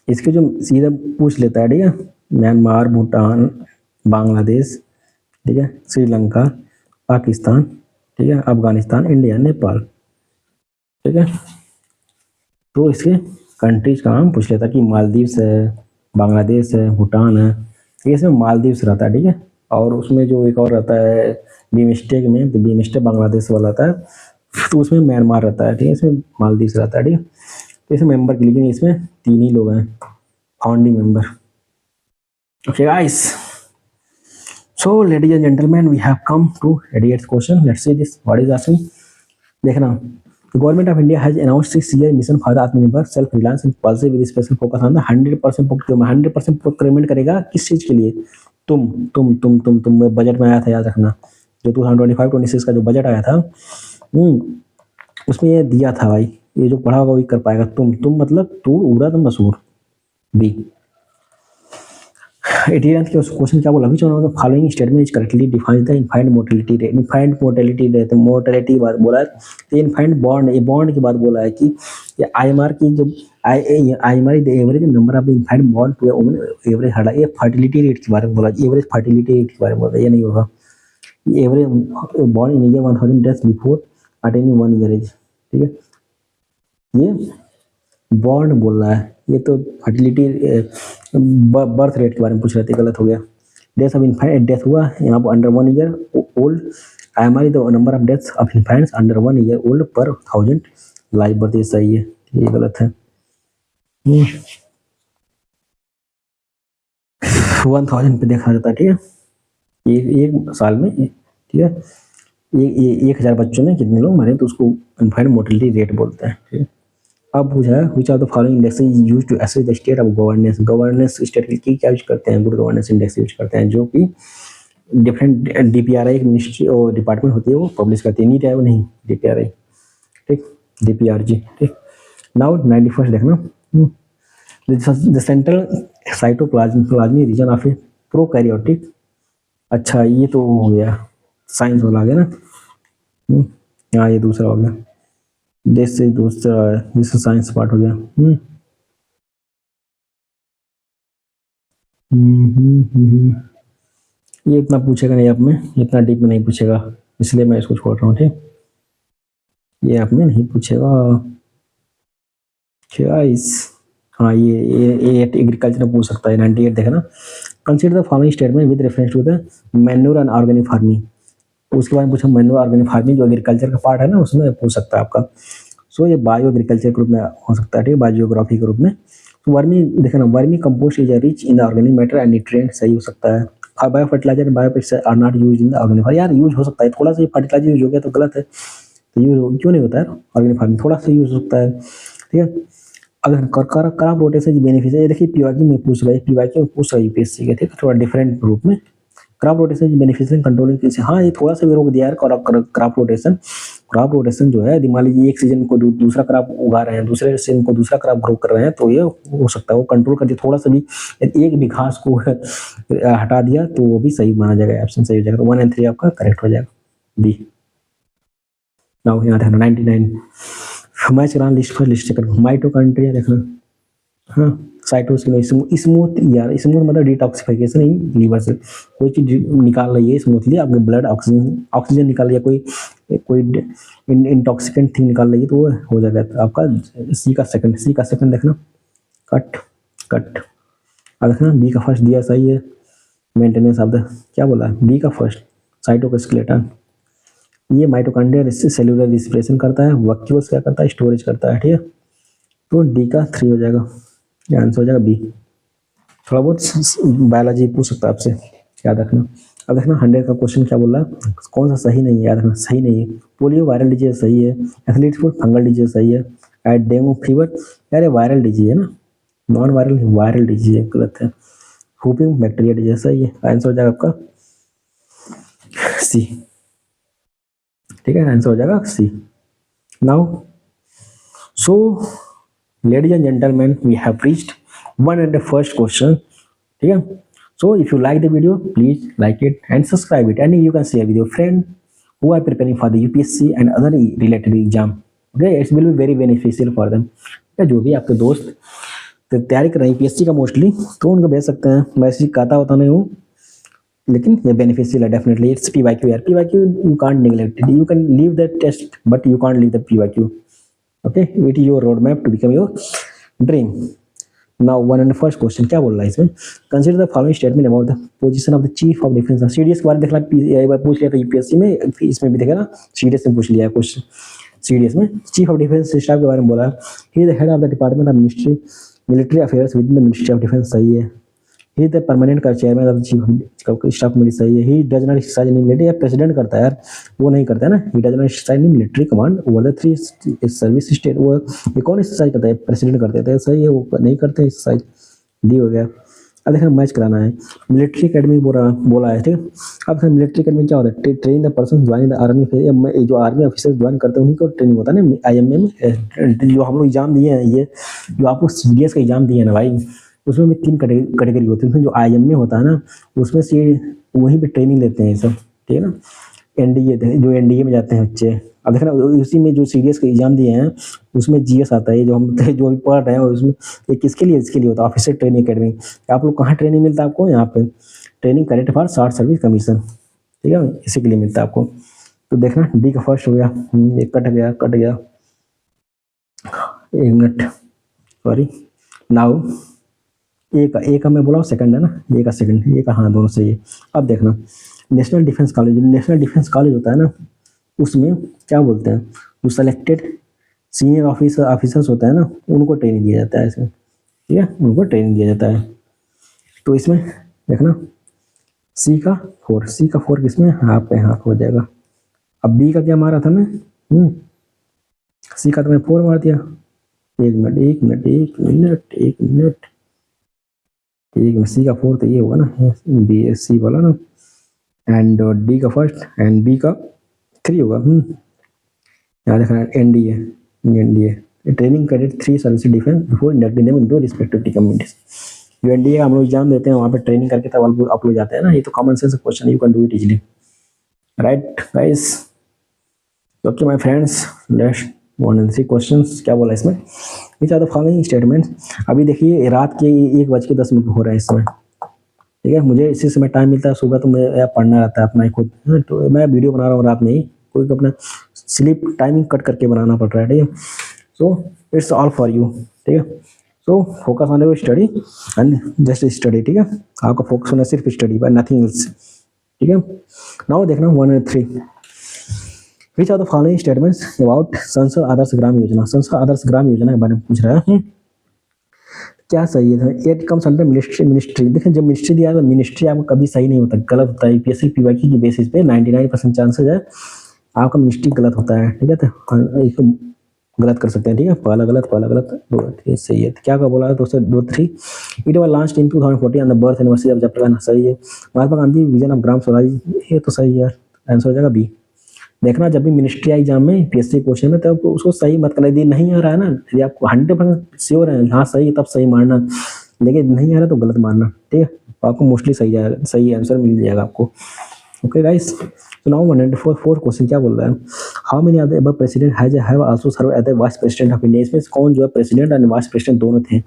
इसके जो सीधा पूछ लेता है, ठीक है, म्यांमार, भूटान, बांग्लादेश, ठीक है, श्रीलंका, पाकिस्तान, ठीक है, अफगानिस्तान, इंडिया, नेपाल, ठीक है। तो इसके कंट्रीज का नाम पूछ लेता कि मालदीव्स है, बांग्लादेश है, भूटान है, ठीक है, इसमें मालदीव्स रहता है, ठीक है। और उसमें जो एक और रहता है बीमस्टेक में, तो बीमस्टेक बांग्लादेश वाला रहता है, तो उसमें म्यांमार रहता है, ठीक है, इसमें मालदीव्स रहता है, ठीक है। तो इसमें मेंबर के लिए इसमें 3 ही लोग हैं founding member. Okay guys, so ladies and gentlemen, we have come to 88th question. Let's see this, what is asking. देखना, the government of India has announced 6-year mission for the Atmanirbhar self reliance and policy with special focus on the 100% procurement. 100% procurement करेगा किस चीज के लिए, तुम बजट में आया था, याद रखना, जो 2025-26 का जो बजट आया था, उसमें ये दिया था भाई, ये जो पढ़ा होगा वही कर पाएगा। तुम मतलब तू उड़ा तुम मसूर। बी 89th के क्वेश्चन क्या बोला, विच one of the following statement is correctly defines the infinite mortality rate. Infinite mortality rate, mortality बात बोला है, तो इनफाइनाइट बॉन्ड, ये बॉन्ड की बात बोला है कि ये IMR की जो IMR the average number of infinite bond to woman average हड़ा, ये फर्टिलिटी रेट के बारे में बोला, एवरेज फर्टिलिटी रेट के बारे में बोला, ये नहीं होगा। एवरेज बॉन्ड in year 1000 deaths before attaining 1 year age, ठीक है, ये बॉन्ड बोल रहा है, ये तो फर्टिलिटी बर्थ रेट के बारे में पूछ रहे थे, गलत हो गया। डेथ ऑफ इन्फेंट, डेथ हुआ यहाँ पर under 1 year old, IMR the number of deaths of infants under 1 year old पर 1000 लाइव बर्थ, ये सही है, ये गलत है। 1000 पे देखा जाता है, ठीक है, एक साल में, ठीक है, 1000 बच्चों में कितने लोग मरे, तो उसको इन्फेंट मोर्टेलिटी रेट बोलते हैं, ठीक है। अब पूछा है which are the following indexes used to assess the state of governance. Governance state की क्या यूज करते हैं, गुड गवर्नेंस इंडेक्स यूज करते हैं, जो कि डिफरेंट DPRI एक मिनिस्ट्री और डिपार्टमेंट होती है वो पब्लिश करती है, नीट है वो नहीं, DPRI, ठीक, DPRG, ठीक। नाउ 91st देखना, the central cytoplasmic region of a prokaryotic, अच्छा ये तो हो गया साइंस वाला आ गया ना, हाँ ये दूसरा हो गया, देश से दूसरा, जिससे साइंस पार्ट हो गया। ये इतना पूछेगा नहीं, आप में इतना डीप में नहीं पूछेगा, इसलिए मैं इसको छोड़ रहा हूँ, ठीक, ये आप में नहीं पूछेगा। क्या इस, हाँ ये एग्रीकल्चर में पूछ सकता है, 98 देखना, consider the following statement with reference to the manure and organic farming. उसके बाद पूछा मैन्योर ऑर्गेनिक फार्मिंग जो एग्रीकल्चर का पार्ट है ना, उसमें पूछ सकता है आपका। सो ये बायो एग्रीकल्चर के रूप में हो सकता है, ठीक है, बायोजियोग्राफी के रूप में। तो वर्मी देखना, vermicompost is rich in the organic matter and nutrient, सही हो सकता है। Biofertiliser and biopesticide are not used in the organic, यार यूज हो सकता है, थोड़ा सा ये फर्टिलाइजर यूज हो गया तो गलत है, तो यूज क्यों नहीं होता है ऑर्गेनिक फार्मिंग, थोड़ा सा यूज हो सकता है, ठीक है। अगर क्रॉप रोटेशन बेनिफिट है, ये देखिए पीवाईक्यू में पूछ रहा है, पीवाईक्यू में पूछ रहा है यूपीएससी के, ठीक है, थोड़ा डिफरेंट रूप में। क्रॉप रोटेशन बेनिफिशियल कंट्रोलिंग किसे, हाँ ये थोड़ा सा भी रोक दिया है क्रॉप रोटेशन। क्रॉप रोटेशन जो है, मान लीजिए एक सीजन को दूसरा क्रॉप उगा रहे हैं, दूसरे सीजन को दूसरा क्रॉप ग्रो कर रहे हैं, तो ये हो सकता है वो कंट्रोल कर दिया थोड़ा सा भी, एक भी घास को हटा दिया तो वो भी सही माना जाएगा, ऑप्शन सही हो जाएगा। तो 1 और 3 आपका करेक्ट हो जाएगा, बी। नाउ यहाँ देखना 99 मैच रहा लिस्ट पर लिस्ट कर, माइटोकॉन्ड्रिया देखना, हाँ साइटोस्केलेटन स्मूथ, यार स्मूथ मतलब डिटॉक्सिफिकेशन इन लीवर से, कोई चीज निकाल रही है स्मूथली, आपके ब्लड ऑक्सीजन निकाल रही है, कोई इंटॉक्सिकेंट थिंग निकाल रही है, तो वो हो जाएगा तो आपका सी का सेकंड देखना, कट अब देखना बी का फर्स्ट दिया सही है, मेंटेनेंस ऑफ द, क्या बोला है बी का फर्स्ट, साइटोस्केलेटन, ये माइटोकॉन्ड्रिया सेलुलर रिस्पिरेशन करता है, वैक्यूल्स क्या करता है, स्टोरेज करता है, ठीक है। तो डी का 3 हो जाएगा, आंसर हो जाएगा बी। थोड़ा बहुत बायोलॉजी पूछ सकता है आपसे, याद रखना। अब देखना 100 का क्वेश्चन क्या बोल रहा है, कौन सा सही नहीं है यार, देखना सही नहीं है। पोलियो वायरल डिजीज सही है, एथलीट फुट फंगल डिजीज सही है, एट डेंगू फीवर यार वायरल डिजीज है ना, नॉन वायरल वायरल डिजीज है, गलत है। हुपिंग बैक्टीरिया डिजीज सही है, आंसर हो जाएगा आपका सी। ठीक है, आंसर हो जाएगा C. Now so ladies and gentleman we have reached 101st question. ठीक है, so if you like the video please like it and subscribe it, and you can share with your friend who are preparing for the UPSC and other related exam. Okay, it will be very beneficial for them. या जो भी आपके दोस्त तो तैयारी कर रहे हैं यूपीएससी का मोस्टली, तो उनको भेज सकते हैं। मैं ऐसी कहता होता नहीं हूँ, लेकिन ये बेनिफिशियल है डेफिनेटली। इट्स PYQ यार, PYQ you can't neglect it, you can leave the test but you can't leave the PYQ. Okay, it is your road map to become your dream. Now 101st question क्या बोल रहा है इसमें, consider the following statement about the position of the chief of defence. CDS के बारे में देखना, एक बार पूछ लिया था यूपीएससी में, इसमें भी देखेगा सीडीएस में पूछ लिया है क्वेश्चन। सीडीएस में चीफ ऑफ डिफेंस स्टाफ के बारे में बोला है, he is the head of the department of ministry military affairs with the ministry of defence, सही है। ही इज द परमानेंट का chairman of the chief of staff military, सही है। He does not exercise in military, president करता है यार, वो नहीं करता है ना। He does not exercise in military command over the 3 service state, वो ये कौन एक्सरसाइज करता है, प्रेसिडेंट करते थे, सही है, वो नहीं करते एक्सरसाइज, डी हो गया। अब देखना मैच कराना है, मिलिट्री अकेडमी बोला है, ठीक है। अब देखना मिलिट्री अकेडमी क्या होता है, training the person join the army, जो आर्मी ऑफिसर ज्वाइन करते हैं उन्हीं को ट्रेनिंग होता है ना। IMA में जो हम लोग एग्जाम दिए हैं, ये जो आपको CDS का एग्जाम दिए हैं ना भाई, उसमें भी 3 कैटेगरी होती है। उसमें जो IMA होता है ना, उसमें से वहीं पर ट्रेनिंग लेते हैं सब, ठीक है ना। NDA जो NDA में जाते हैं बच्चे। अब देखना उसी में जो CDS के एग्जाम दिए हैं उसमें GS आता है, जो हम जो भी पढ़ रहे हैं उसमें ये किसके लिए, इसके लिए होता है, ऑफिसर ट्रेनिंग अकेडमी। आप लोग कहाँ ट्रेनिंग मिलता है आपको, यहाँ पे training cadet for short service commission, ठीक है, इसी के लिए मिलता है आपको। तो देखना डी का फर्स्ट हो गया, ये कट गया 1 मिनट, सॉरी। नाउ ए का मैं बोला सेकंड है ना, ए का सेकंड, ए का हाँ दोनों सही है। अब देखना नेशनल डिफेंस कॉलेज होता है ना, उसमें क्या बोलते हैं, जो सेलेक्टेड सीनियर ऑफिसर्स होता है ना, उनको ट्रेनिंग दिया जाता है इसमें, ठीक है, उनको ट्रेनिंग दिया जाता है। तो इसमें देखना सी का 4 किसमें, हाफ पे हाफ हो जाएगा। अब बी का क्या मारा था मैं, सी का तो मैं 4 मार दिया। एक मिनट, सी का 4 तो ये होगा ना, बी सी वाला ना, एंड डी का फर्स्ट एंड बी का 3 होगा। यहाँ देखना NDA training cadet 3 service defence before inducting them into respective communities. जो NDA का हम लोग एग्जाम देते हैं वहाँ पे ट्रेनिंग करके तब आप लोग जाते हैं ना, ये तो common sense question, you can do it easily, right guys. Okay my friends, let's 1 questions क्या बोला इसमें, which are the following statements. अभी देखिए रात के 1:10 हो रहा है इसमें, ठीक है। मुझे इसी समय टाइम मिलता है, सुबह तो मैं पढ़ना रहता है अपना ही खुद, तो मैं वीडियो बना रहा हूँ रात में ही, कोई अपना स्लीप टाइमिंग कट करके बनाना पड़ रहा है, ठीक है। So it's all for you, ठीक है। So focus on your study and just study, ठीक है। आपका फोकस होना सिर्फ स्टडी पर, नथिंग एल्स, ठीक है। नाउ देखना 103, which are the following statements about Sansad Adarsh Gram Yojana. संसद आदर्श ग्राम योजना के बारे में पूछ रहा है, क्या सही है। It comes under ministry. देखिए जब मिनिस्ट्री दिया है तो मिनिस्ट्री आपको कभी सही नहीं होता, गलत होता है। यूपीएससी PYQ की बेसिस पे 99% चांसेस है आपका मिनिस्ट्री गलत होता है, ठीक है। तो इसको गलत कर सकते हैं, ठीक है। पहला गलत 2 सही है। क्या बोला है 2-3, it was launched in 2014 on the birth anniversary of Jawaharlal, सही है। महात्मा गांधी विजन ऑफ ग्राम स्वराज, ये तो सही है, आंसर हो जाएगा बी। देखना जब भी मिनिस्ट्री एग्जाम में PSC क्वेश्चन में, तब उसको सही मत करना, यदि नहीं आ रहा है ना, यदि आपको 100% श्योर है हाँ सही तब सही मारना, लेकिन नहीं आ रहा तो गलत मारना, ठीक है। तो आपको मोस्टली सही आंसर मिल जाएगा आपको। ओके गाइस, तो नाउ 104 क्वेश्चन क्या बोल रहा है, how many of the above president have also serve as the vice president of India. इसमें कौन जो है प्रेसिडेंट और वाइस प्रेसिडेंट दोनों थे,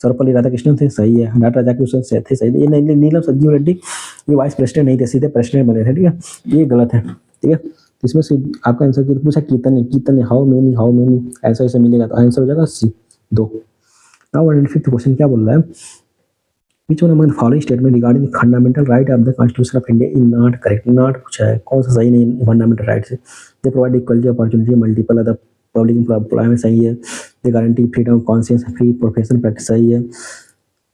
सर्वपल्ली राधाकृष्णन थे, सही है। डॉक्टर राधाकृष्णन से थे, सही है। ये नीलम संजीव रेड्डी ये वाइस प्रेसिडेंट नहीं थे, सीधे प्रेसिडेंट बने थे, ठीक है। ये गलत है, ठीक है। इसमें से आपका आंसर की पूछा कीर्तन है, हाउ मेनी ऐसा मिलेगा, तो आंसर हो जाएगा सी 2। नाउ 105 क्वेश्चन क्या बोल रहा है, which one among the following statement regarding the fundamental right of the constitution of India is not correct। Not पूछा है, कौन सा सही नहीं फंडामेंटल राइट से। They provide equality opportunity multiple other public employment, सही है। They guarantee freedom of conscience free professional practice, सही है।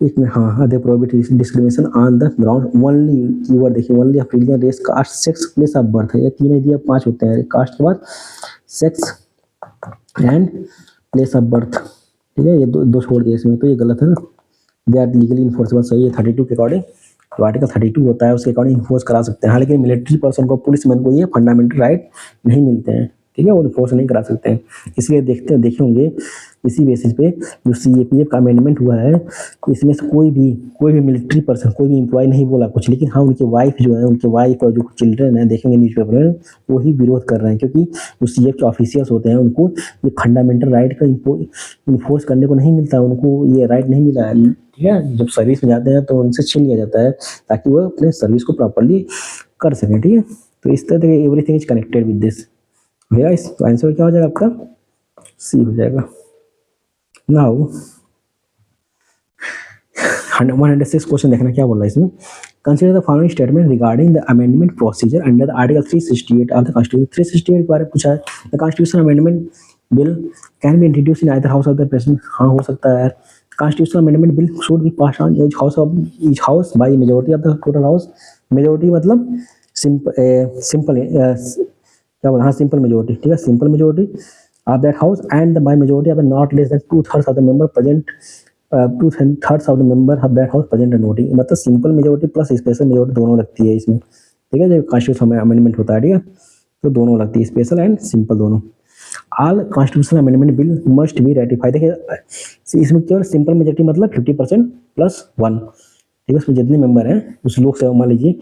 एक मिनट, हाँ, they prohibit discrimination on the ground only, keyword देखिए, only of religion, race, caste, sex, place of birth है, ये तीन है दिया, 5 होते हैं कास्ट के बाद, sex and place of birth, ठीक है, ये दो दो छोड़ दिए इसमें, तो ये गलत है ना। दे आर लीगली इन्फोर्सेबल, सही है 32 के अकॉर्डिंग, तो आर्टिकल 32 होता है उसके अकॉर्डिंग इन्फोर्स करा सकते हैं, हालांकि मिलिट्री पर्सन को, पुलिसमैन को ये फंडामेंटल राइट नहीं मिलते हैं, ठीक है, वो इन्फोर्स नहीं करा सकते हैं। इसलिए देखे होंगे इसी बेसिस पे जो सीएपीएफ का अमेंडमेंट हुआ है, इसमें से कोई भी मिलिट्री पर्सन, कोई भी एम्प्लॉय नहीं बोला कुछ, लेकिन हाँ उनके वाइफ जो है, उनके वाइफ और जो चिल्ड्रन है, देखेंगे न्यूज़पेपर में, वही विरोध कर रहे हैं, क्योंकि जो सीएफ के ऑफिसियल्स होते हैं उनको ये फंडामेंटल राइट का इन्फोर्स करने को नहीं मिलता, उनको ये राइट नहीं मिला है, ठीक है, जब सर्विस में जाते हैं तो उनसे छीन लिया जाता है ताकि वो अपने सर्विस को प्रॉपरली कर सकें, ठीक है। तो इस तरह से everything is connected with this भैया। इस आंसर क्या हो जाएगा आपका, सी हो जाएगा। नाउ 106 क्वेश्चन देखना क्या बोल रहा है इसमें, consider the following statement regarding the amendment procedure under the article 368 of the constitution. 368 के बारे में पूछा है, the constitution amendment bill can be introduce in either house of the president, हाँ हो सकता है यार। Constitutional amendment bill should be pass on each house by majority of the total house, majority मतलब सिंपल क्या बोला, हाँ सिंपल मेजोरिटी, ठीक है, simple majority of that house and by majority of not less than 2/3 of the member present, 2/3 of the member of that house present and voting, मतलब simple majority plus special majority दोनों लगती है इसमें, ठीक है, जब कॉन्स्टिट्यूशन अमेंडमेंट होता है, ठीक है, तो दोनों लगती है, स्पेशल एंड सिंपल दोनों। All constitutional amendment bill must be ratified, देखिए इसमें केवल सिंपल मेजोरिटी मतलब 50% +1, ठीक है, उसमें जितने मेंबर हैं उस लोग से मान लीजिए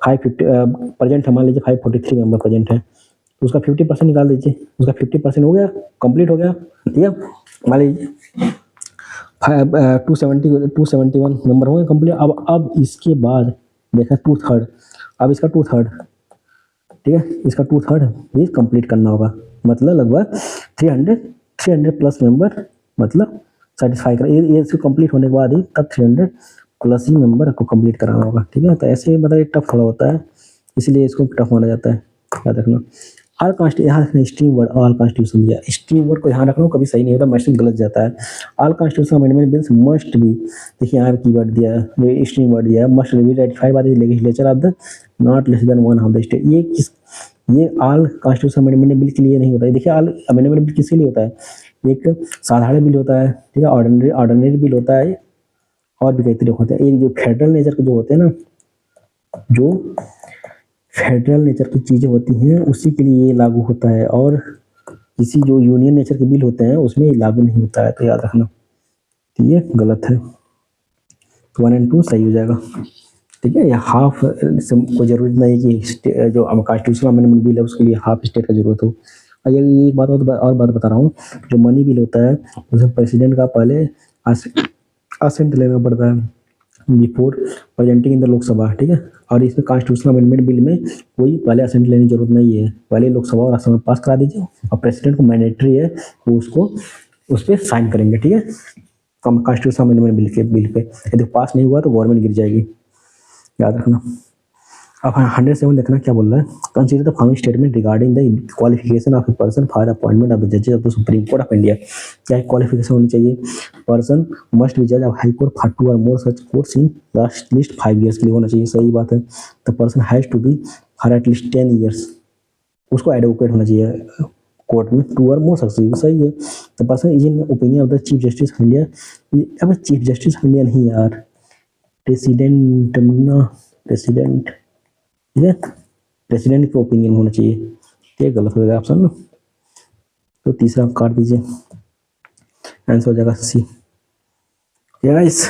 550 प्रेजेंट है, मान लीजिए 543 मेंबर प्रेजेंट है, तो उसका 50% निकाल दीजिए, उसका 50% हो गया, कंप्लीट हो गया, ठीक है, मान लीजिए 271 मेंबर होंगे कंप्लीट। अब इसके बाद देखा 2/3, अब इसका 2/3, ठीक है, इसका 2/3 ये कंप्लीट करना होगा, मतलब लगभग 300 प्लस मेंबर, मतलब सेटिस्फाई कर, ये इसको कंप्लीट होने के बाद ही तब 300 प्लस ही मेंबर को कंप्लीट कराना होगा, ठीक है। तो ऐसे मतलब ये टफ थोड़ा होता है, इसलिए इसको टफ माना जाता है, याद रखना। ऑल कॉन्स्टिट्यूशन, यहाँ रखना स्ट्रीम वर्ड, ऑल कॉन्स्टिट्यूशन दिया, स्ट्रीम वर्ड को यहाँ रखना कभी सही नहीं होता, मैसेज गलत जाता है। All constitution amendment bills must be, देखिए यहाँ कीवर्ड दिया है, स्ट्रीम वर्ड दिया है, must be ratified by the legislature of the not less then 1 of the state. ये ऑल कॉन्स्टिट्यूशन अमेंडमेंट बिल के लिए नहीं होता है, देखिए ऑल अमेंडमेंट बिल किसके लिए होता है, एक साधारण बिल होता है, ठीक है, ऑर्डिनरी बिल होता है, और भी कई तरीके होते हैं। एक जो फेडरल नेचर के जो होते हैं ना, जो फेडरल नेचर की चीज़ें होती हैं उसी के लिए ये लागू होता है, और किसी जो यूनियन नेचर के बिल होते हैं उसमें लागू नहीं होता है, तो याद रखना, ठीक है, गलत है, 1 और 2 सही हो जाएगा, ठीक है। या हाफ कोई जरूरत नहीं कि जो कॉन्स्टिट्यूशनल अमेंडमेंट बिल है उसके लिए हाफ स्टेट का जरूरत हो। और ये एक बात और बात बता रहा हूँ, जो मनी बिल होता है उसमें प्रेसिडेंट का पहले असेंट लेना पड़ता है before presenting in the Lok Sabha, ठीक है, और इसमें कॉन्स्टिट्यूशनल अमेंडमेंट बिल में कोई पहले असेंट लेने की जरूरत नहीं है, पहले लोकसभा और असम में पास करा दीजिए, और प्रेसिडेंट को मैंडेटरी है वो उसको उस पर साइन करेंगे, ठीक है, कॉन्स्टिट्यूशनल अमेंडमेंट बिल पे यदि पास नहीं हुआ तो गवर्नमेंट गिर जाएगी, याद रखना। अब 107 देखना क्या बोल रहा है, consider the following statement regarding the qualification of a person for appointment of the जजेस of the supreme court of India. क्या क्वालिफिकेशन होनी चाहिए, पर्सन मस्ट बी जज ऑफ हाई कोर्ट फॉर 2 और more such courts in at least 5 years के लिए होना चाहिए, सही बात है। The person has to be for at least 10 years, उसको एडवोकेट होना चाहिए कोर्ट में, 2 और मोर सक्सेस, सही है। The person is in opinion of the chief justice of India, अब चीफ जस्टिस ऑफ इंडिया नहीं यार, प्रेसिडेंट, ठीक है, प्रेसिडेंट की ओपिनियन होना चाहिए, ये गलत हो जाएगा ऑप्शन ना, तो तीसरा काट दीजिए, आंसर हो जाएगा C. Guys,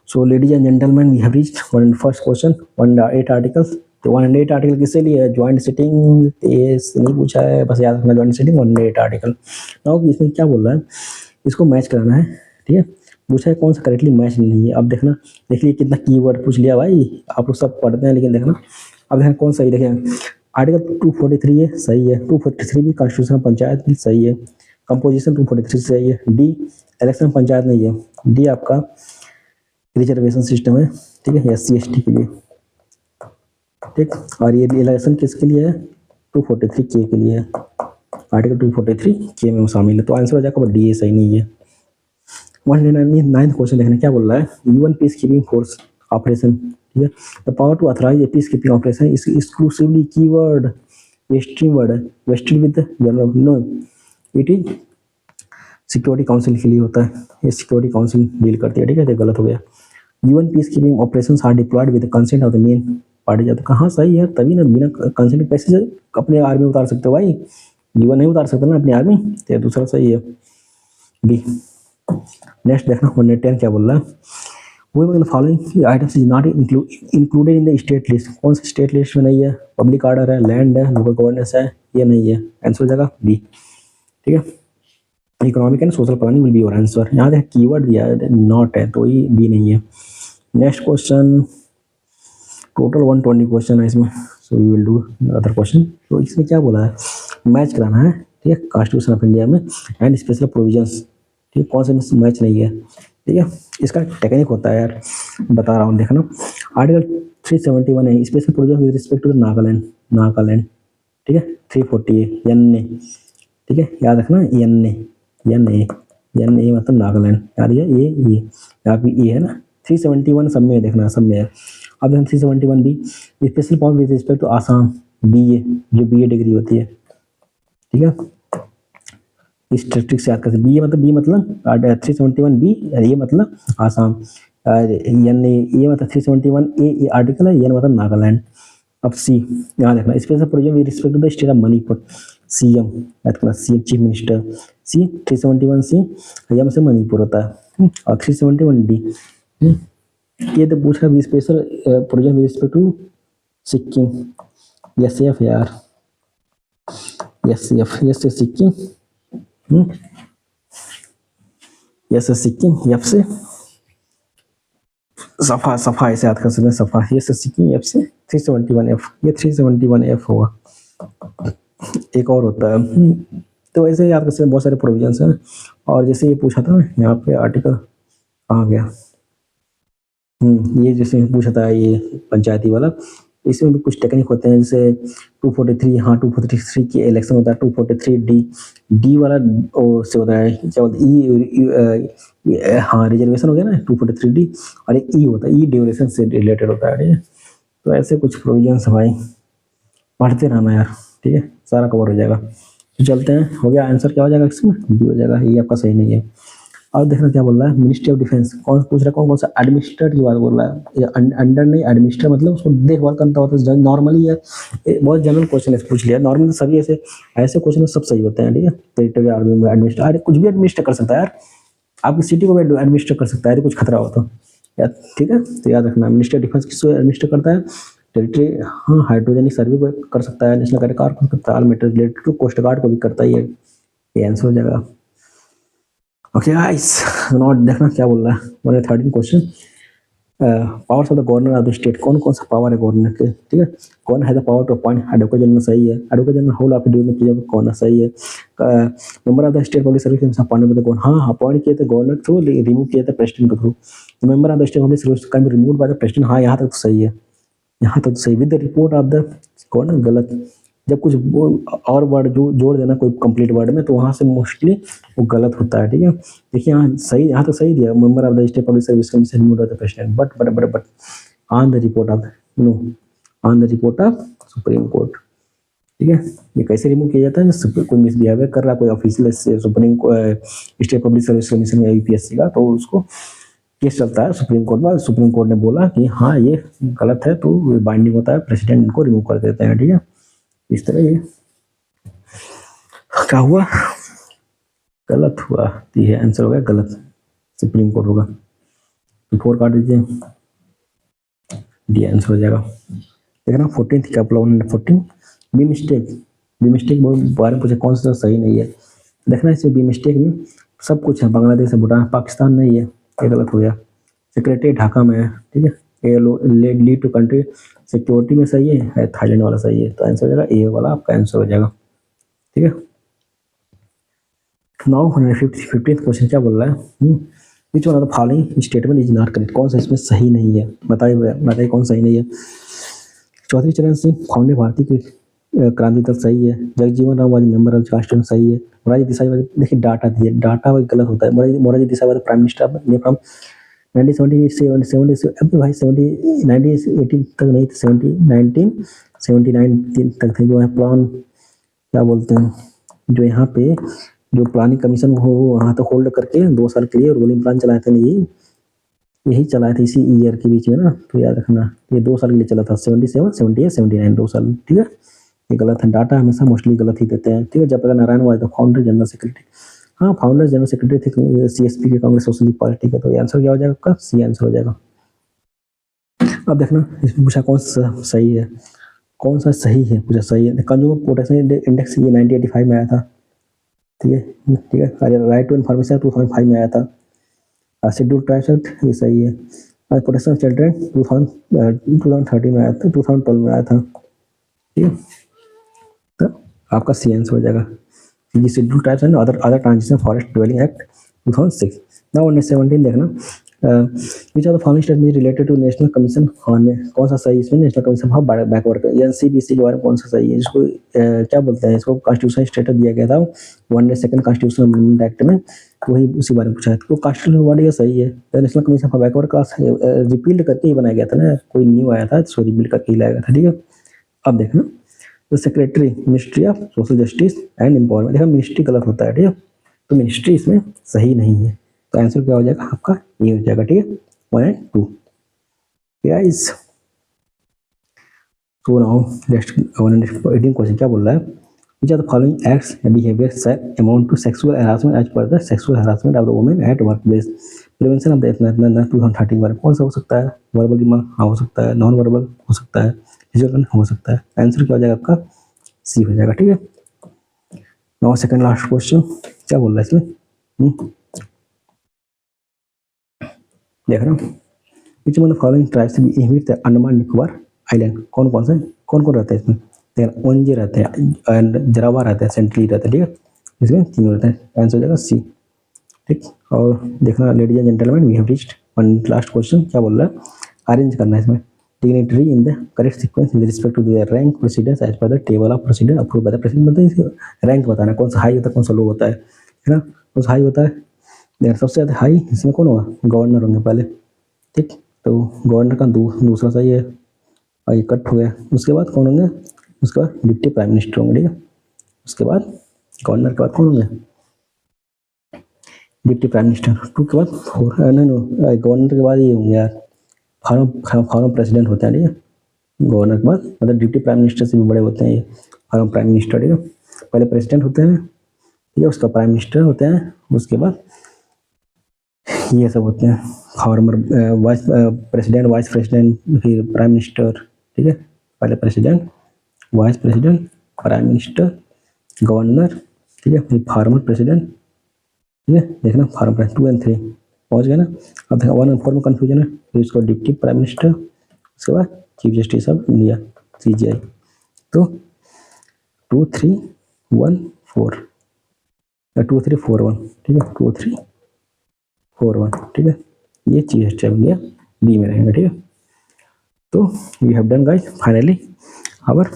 so ladies and gentleman, we have reached 101st question, 108 articles. तो 108 आर्टिकल किससे लिए है, ज्वाइंट सिटिंग, ये नहीं पूछा है, बस याद रखना ज्वाइंट सिटिंग 108 आर्टिकल। नाउ इसमें क्या बोल रहा है, इसको मैच कराना है, ठीक है, पूछा है कौन सा करेक्टली मैच नहीं है। अब देखना, देखिए कितना कीवर्ड पूछ लिया भाई, आप लोग सब पढ़ते हैं लेकिन देखना, अब देखना कौन सही, देखिए आर्टिकल 243 है, सही है, 243 भी कॉन्स्टिट्यूशन पंचायत भी सही है, कंपोजिशन 243 सही है, डी इलेक्शन पंचायत नहीं है, डी आपका रिजर्वेशन सिस्टम है, ठीक है, SC/ST के लिए, ठीक, और ये इलेक्शन किसके लिए है, 243 के लिए है, आर्टिकल 243 के में शामिल है, तो आंसर हो जाएगा डी, सही नहीं है। 199 क्वेश्चन देखना क्या बोल रहा है, UN peace keeping force operation, ठीक है, the power to authorise a peace keeping operation is exclusively keyword vesting word vested with general no it is security council के लिए होता है, ये सिक्योरिटी काउंसिल डील करती है, ठीक है, तो गलत हो गया। UN peace keeping operations are deployed with consent of the main party, जाता कहाँ सही है, तभी ना, बिना कंसेंट कैसे अपने आर्मी उतार सकते हो भाई, यूएन नहीं उतार सकता ना अपनी आर्मी, तो दूसरा सही है बी। नेक्स्ट देखना 110 क्या बोल रहा है, वो following items is not included in the state list, कौन सा स्टेट लिस्ट में नहीं है, पब्लिक ऑर्डर है, लैंड है, लोकल गवर्नेंस है, ये नहीं है, आंसर हो जाएगा बी, ठीक है। Economic and social planning will be your answer, यहाँ देख कीवर्ड दिया है नॉट है तो ये बी नहीं है। नेक्स्ट क्वेश्चन टोटल 120 क्वेश्चन है इसमें, so we will do other question. तो इसमें क्या बोला है, मैच कराना है, ठीक है, कॉन्स्टिट्यूशन ऑफ इंडिया में एंड स्पेशल प्रोविजंस, ठीक है, कौन से में मैच नहीं है, ठीक है, इसका टेक्निक होता है यार, बता रहा हूँ देखना। आर्टिकल 371 है special provision with respect to Nagaland, Nagaland, ठीक है, 340 है एन ए, ठीक है, याद रखना एन ए मतलब नागालैंड, याद है ये यहाँ पे ये है ना, 371 सब में देखना, सब में है। अब हम 371 B special power with respect to Assam, B A जो बी ए डिग्री होती है, ठीक है, इस ट्रिक से याद कर सकते, बी मतलब 371 बी, ये मतलब आसाम, एन ए मतलब 371 ए आर्टिकल है, एन मतलब नागालैंड। अब सी यहाँ देखना special provision with respect to the state of Manipur, CM याद करना, CM chief minister, C 371 C M से मणिपुर होता है, और 371 डी ये तो पूछा भी special provision with respect to Sikkim, S F यार, एस से सिक्किम, एस सिक्किम, एफ से सफा ऐसे याद कर सकते हैं, सफा, ये से सिक्किम, एफ से 371 एफ, ये 371 एफ होगा। एक और होता है, तो ऐसे याद कर सकते हैं, बहुत सारे प्रोविजंस हैं। और जैसे ये पूछा था यहाँ पे आर्टिकल आ गया, ये जैसे पूछा था ये पंचायती वाला, इसमें भी कुछ टेक्निक होते हैं, जैसे 243, हाँ 243 की इलेक्शन होता है, 243 डी वाला से होता है, क्या बोलते हैं हाँ रिजर्वेशन हो गया ना 243 डी, और एक ई होता है, ई ड्यूरेशन से रिलेटेड होता है, तो ऐसे कुछ प्रोविजंस भाई पढ़ते रहना यार, ठीक है, सारा कवर हो जाएगा। तो चलते हैं, हो गया आंसर, क्या हो जाएगा इसमें, बी हो जाएगा, ये आपका सही नहीं है। अब देखना क्या बोल रहा है, मिनिस्ट्री ऑफ डिफेंस कौन पूछ रहा है, कौन सा एडमिनिस्ट्रेटर की बात बोल रहा है, अंडर नहीं एडमिनिस्ट्रेटर मतलब उसको देखभाल करता होता है, नॉर्मली है, बहुत जनरल क्वेश्चन है, पूछ लिया, नॉर्मली सभी ऐसे क्वेश्चन सब सही होते हैं, ठीक है। टेरिटरी आर्मी में एडमिनिस्ट्रेटर, अरे कुछ भी एडमिनिस्टर कर सकता है यार, आपकी सिटी को भी एडमिनिस्टर कर सकता है, कुछ खतरा हो तो यार, ठीक है, तो याद रखना मिनिस्ट्री ऑफ डिफेंस किसको एडमिनिस्टर करता है, टेरिटरी, हाँ हाइड्रोजेनिक सर्वे को कर सकता है, नेशनल कार को करता है, matter related to coast guard को भी करता है, ये आंसर हो जाएगा। ओके गाइस, नोट देखना क्या बोल रहा है, 113 question, powers of the governor of the state, कौन कौन सा पावर है गवर्नर के, ठीक है, कौन है the power to appoint advocate general, सही है, advocate general hold of during the period कौन है, सही है, member of the state public service appointed by the governor, हाँ अपॉइंट किए थे गवर्नर थ्रू, रिमूव किए थे प्रेसिडेंट के थ्रू, member of the state public service can be removed by the president, हाँ यहाँ तक तो सही है, यहाँ तक तो सही, with the report of the कौन, गलत, जब कुछ और वर्ड जो जोड़ देना कोई कंप्लीट वर्ड में, तो वहाँ से मोस्टली वो गलत होता है, ठीक है। देखिए यहाँ सही, यहाँ तो सही दिया, member of the state public service commission removed by the president, but on the report of no, on the report of supreme court, ठीक है। ये कैसे रिमूव किया जाता है, कोई मिसबिहेवियर कर रहा है कोई official supreme state public service commission या यूपीएससी का, तो उसको केस चलता है सुप्रीम कोर्ट में, सुप्रीम कोर्ट ने बोला कि हाँ ये गलत है, तो बाइंडिंग होता है, प्रेसिडेंट इनको रिमूव कर देते हैं, ठीक है। इस तरह ये क्या हुआ, गलत हुआ, तो ये आंसर हो गया गलत, सुप्रीम कोर्ट होगा, तो 4 काट दीजिए, डी आंसर हो जाएगा। देखना 14 क्या बोला 14, बी मिस्टेक बारे में पूछे, कौन सा सही नहीं है, देखना इसमें बी मिस्टेक में सब कुछ है, बांग्लादेश है, भूटान, पाकिस्तान नहीं है, ये गलत हो गया, सेक्रेटरी ढाका में है, ठीक है, a lead to country security में सही है, थाईलैंड वाला सही है, तो आंसर हो जाएगा ए वाला आपका आंसर हो जाएगा, ठीक है। नाउ 15th क्वेश्चन क्या बोल रहा है, विच one of the following statement is not correct, कौन सा इसमें सही नहीं है, बताइए कौन सही नहीं है। चौधरी चरण सिंह फाउंडेड भारतीय क्रांति तक सही है, Jagjivan Ram was member of constitution सही है, मोरारजी देसाई वाज, देखिए डाटा दिए, डाटा वही गलत होता है। Morarji Desai was prime minister from 1970 अभी भाई 1918 तक नहीं थे, 1979 तक थे। जो है प्लान क्या बोलते हैं, जो यहाँ पे जो प्लानिंग कमीशन हो वहाँ तक होल्ड करके 2 साल के लिए रूलिंग प्लान चलाए थे। नहीं यही चलाया था इसी ईयर के बीच में ना, तो याद रखना ये 2 साल के लिए चला था, 77, 78, 79 2 साल, ठीक है। ये गलत है, डाटा हमेशा मोस्टली गलत ही देते हैं, ठीक है। Jayaprakash Narayan was the founder general secretary, हाँ फाउंडर जनरल सेक्रेटरी थे सीएसपी के, कांग्रेस सोशलिस्ट पार्टी का। तो ये आंसर क्या हो जाएगा आपका, सी आंसर हो जाएगा। अब देखना इसमें पूछा कौन सा सही है, कौन सा सही है, पूछा सही है। कंज्यूमर प्रोटेक्शन इंडेक्स ये 1985 में आया था, ठीक है, ठीक है। राइट टू इन्फॉर्मेशन 2005 में आया था। शेड्यूल ट्राइब्स एक्ट ये सही है। प्रोटेक्शन ऑफ चिल्ड्रन 2013 में आया था, 2012 में आया था, ठीक है। तो आपका सी आंसर हो जाएगा। ये schedule tribes and other transition forest dwelling act 2006। Now 1917 देखना, which are the following statement related to national commission on, कौन सा सही इसमें, national commission for backward, NCBC के बारे में कौन सा सही है। इसको क्या बोलते हैं, इसको कॉन्स्टिट्यूशन स्टेटस दिया गया था 1 सेकंड कॉन्स्टिट्यूशन अमेंडमेंट एक्ट में, वही उसी बारे में पूछा है। तो कॉन्स्टिट्यूशन बॉडी ये सही है, नेशनल कमीशन फॉर बैकवर्ड का रिपील्ड करके ही बनाया गया था ना, कोई न्यू आया था तो रिपील्ड करके ही लाया गया था, ठीक है। अब देखना the secretary ministry of social justice and empowerment, देखा मिनिस्ट्री गलत होता है, ठीक है। तो मिनिस्ट्री इसमें सही नहीं है, तो आंसर क्या हो जाएगा आपका, ये हो जाएगा, ठीक है। 1 and 2 गाइस। तो नाउ नेक्स्ट 118 क्वेश्चन क्या बोल रहा है, which are the following acts and behaviour shall amount to sexual harassment as per the sexual harassment of the women at work place, prevention of the 2013 बारे कौन सा हो सकता है, वर्बल रिमार्क हाँ हो सकता है, नॉन वर्बल हो सकता है, फिजिकल हो सकता है। आंसर क्या हो जाएगा आपका, सी हो जाएगा, ठीक है। नाउ सेकंड लास्ट क्वेश्चन क्या बोल रहा है इसमें, देख रहा हूँ, which one following tribes inhabit the Andaman Nicobar island, कौन कौन रहता है इसमें, देखना ओनजे रहते हैं एंड जरावा रहता है, सेंट्रली रहता है, ठीक है। इसमें तीनों रहते हैं, आंसर हो जाएगा सी, ठीक। और देखना ladies and gentleman we have reached one last question क्या बोल रहा है, अरेंज करना है इसमें dignitary in the correct sequence with respect to their rank precedence as per the table of precedence approve by the president, मतलब इसका रैंक बताना कौन सा हाई होता है कौन सा लो होता है ना। कौन सा हाई होता है, देखना सबसे ज़्यादा हाई इसमें कौन होगा, गवर्नर होंगे पहले, ठीक। तो गवर्नर का दूसरा सही है, और ये कट हो गया। उसके बाद कौन होंगे, उसके बाद डिप्टी प्राइम मिनिस्टर होंगे, ठीक है। उसके बाद गवर्नर के बाद कौन होंगे, डिप्टी प्राइम मिनिस्टर। 2 के बाद 4 नो गवर्नर के बाद ये होंगे यार फॉर्मर प्रेसिडेंट होते हैं, ठीक है। गवर्नर के बाद मतलब डिप्टी प्राइम मिनिस्टर से भी बड़े होते हैं ये फॉर्मर प्राइम मिनिस्टर, ठीक है। पहले प्रेसिडेंट होते हैं, ठीक है, उसका प्राइम मिनिस्टर होते हैं, उसके बाद ये सब होते हैं farmer vice president, vice president, फिर प्राइम मिनिस्टर, ठीक है। पहले president, vice president, prime minister, governor, ठीक है, फिर फॉर्मर प्रेसिडेंट, ठीक है। देखना फॉर्मर 2 and 3 पहुंच गए ना। अब देखा 1 and 4 में कन्फ्यूजन है, फिर इसको डिप्टी प्राइम मिनिस्टर, उसके बाद chief justice of India CJI। तो 2 3 1 4 2 3 4 1, ठीक है, 2 3 4 1, ठीक है। ये chief justice of India B में रहेगा, ठीक है। तो we have done guys finally our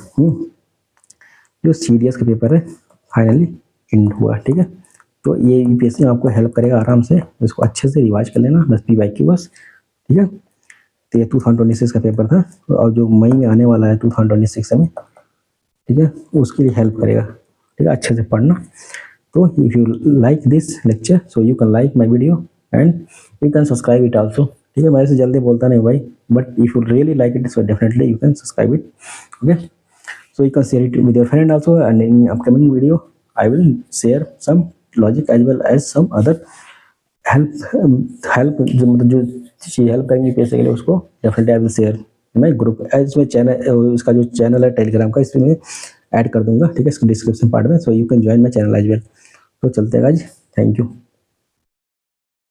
जो CDS का पेपर है फाइनली एंड हुआ, ठीक है। तो ये यूपीएससी आपको हेल्प करेगा आराम से, इसको अच्छे से रिवाइज कर लेना 10 PYQ बस, ठीक है। तो ये 2026 का पेपर था, और जो मई में आने वाला है 2026 में, ठीक है, उसके लिए हेल्प करेगा, ठीक है। अच्छे से पढ़ना। तो if you like this lecture so you can like my video and you can subscribe it also, ठीक है। मैं ऐसे जल्दी बोलता नहीं भाई, but if you really like it so definitely you can subscribe it, okay. So you can share it with your friend also, and in upcoming video I will share some logic as well as some other help जो मतलब जो चीज़ हेल्प करेंगे पैसे के लिए, उसको definitely I will share my group इसमें चैनल, इसका जो चैनल है टेलीग्राम का इसमें मैं ऐड कर दूंगा, ठीक है, इसको डिस्क्रिप्शन पार्ट में, so you can join my channel as well. तो चलते हैं गाइस, थैंक यू।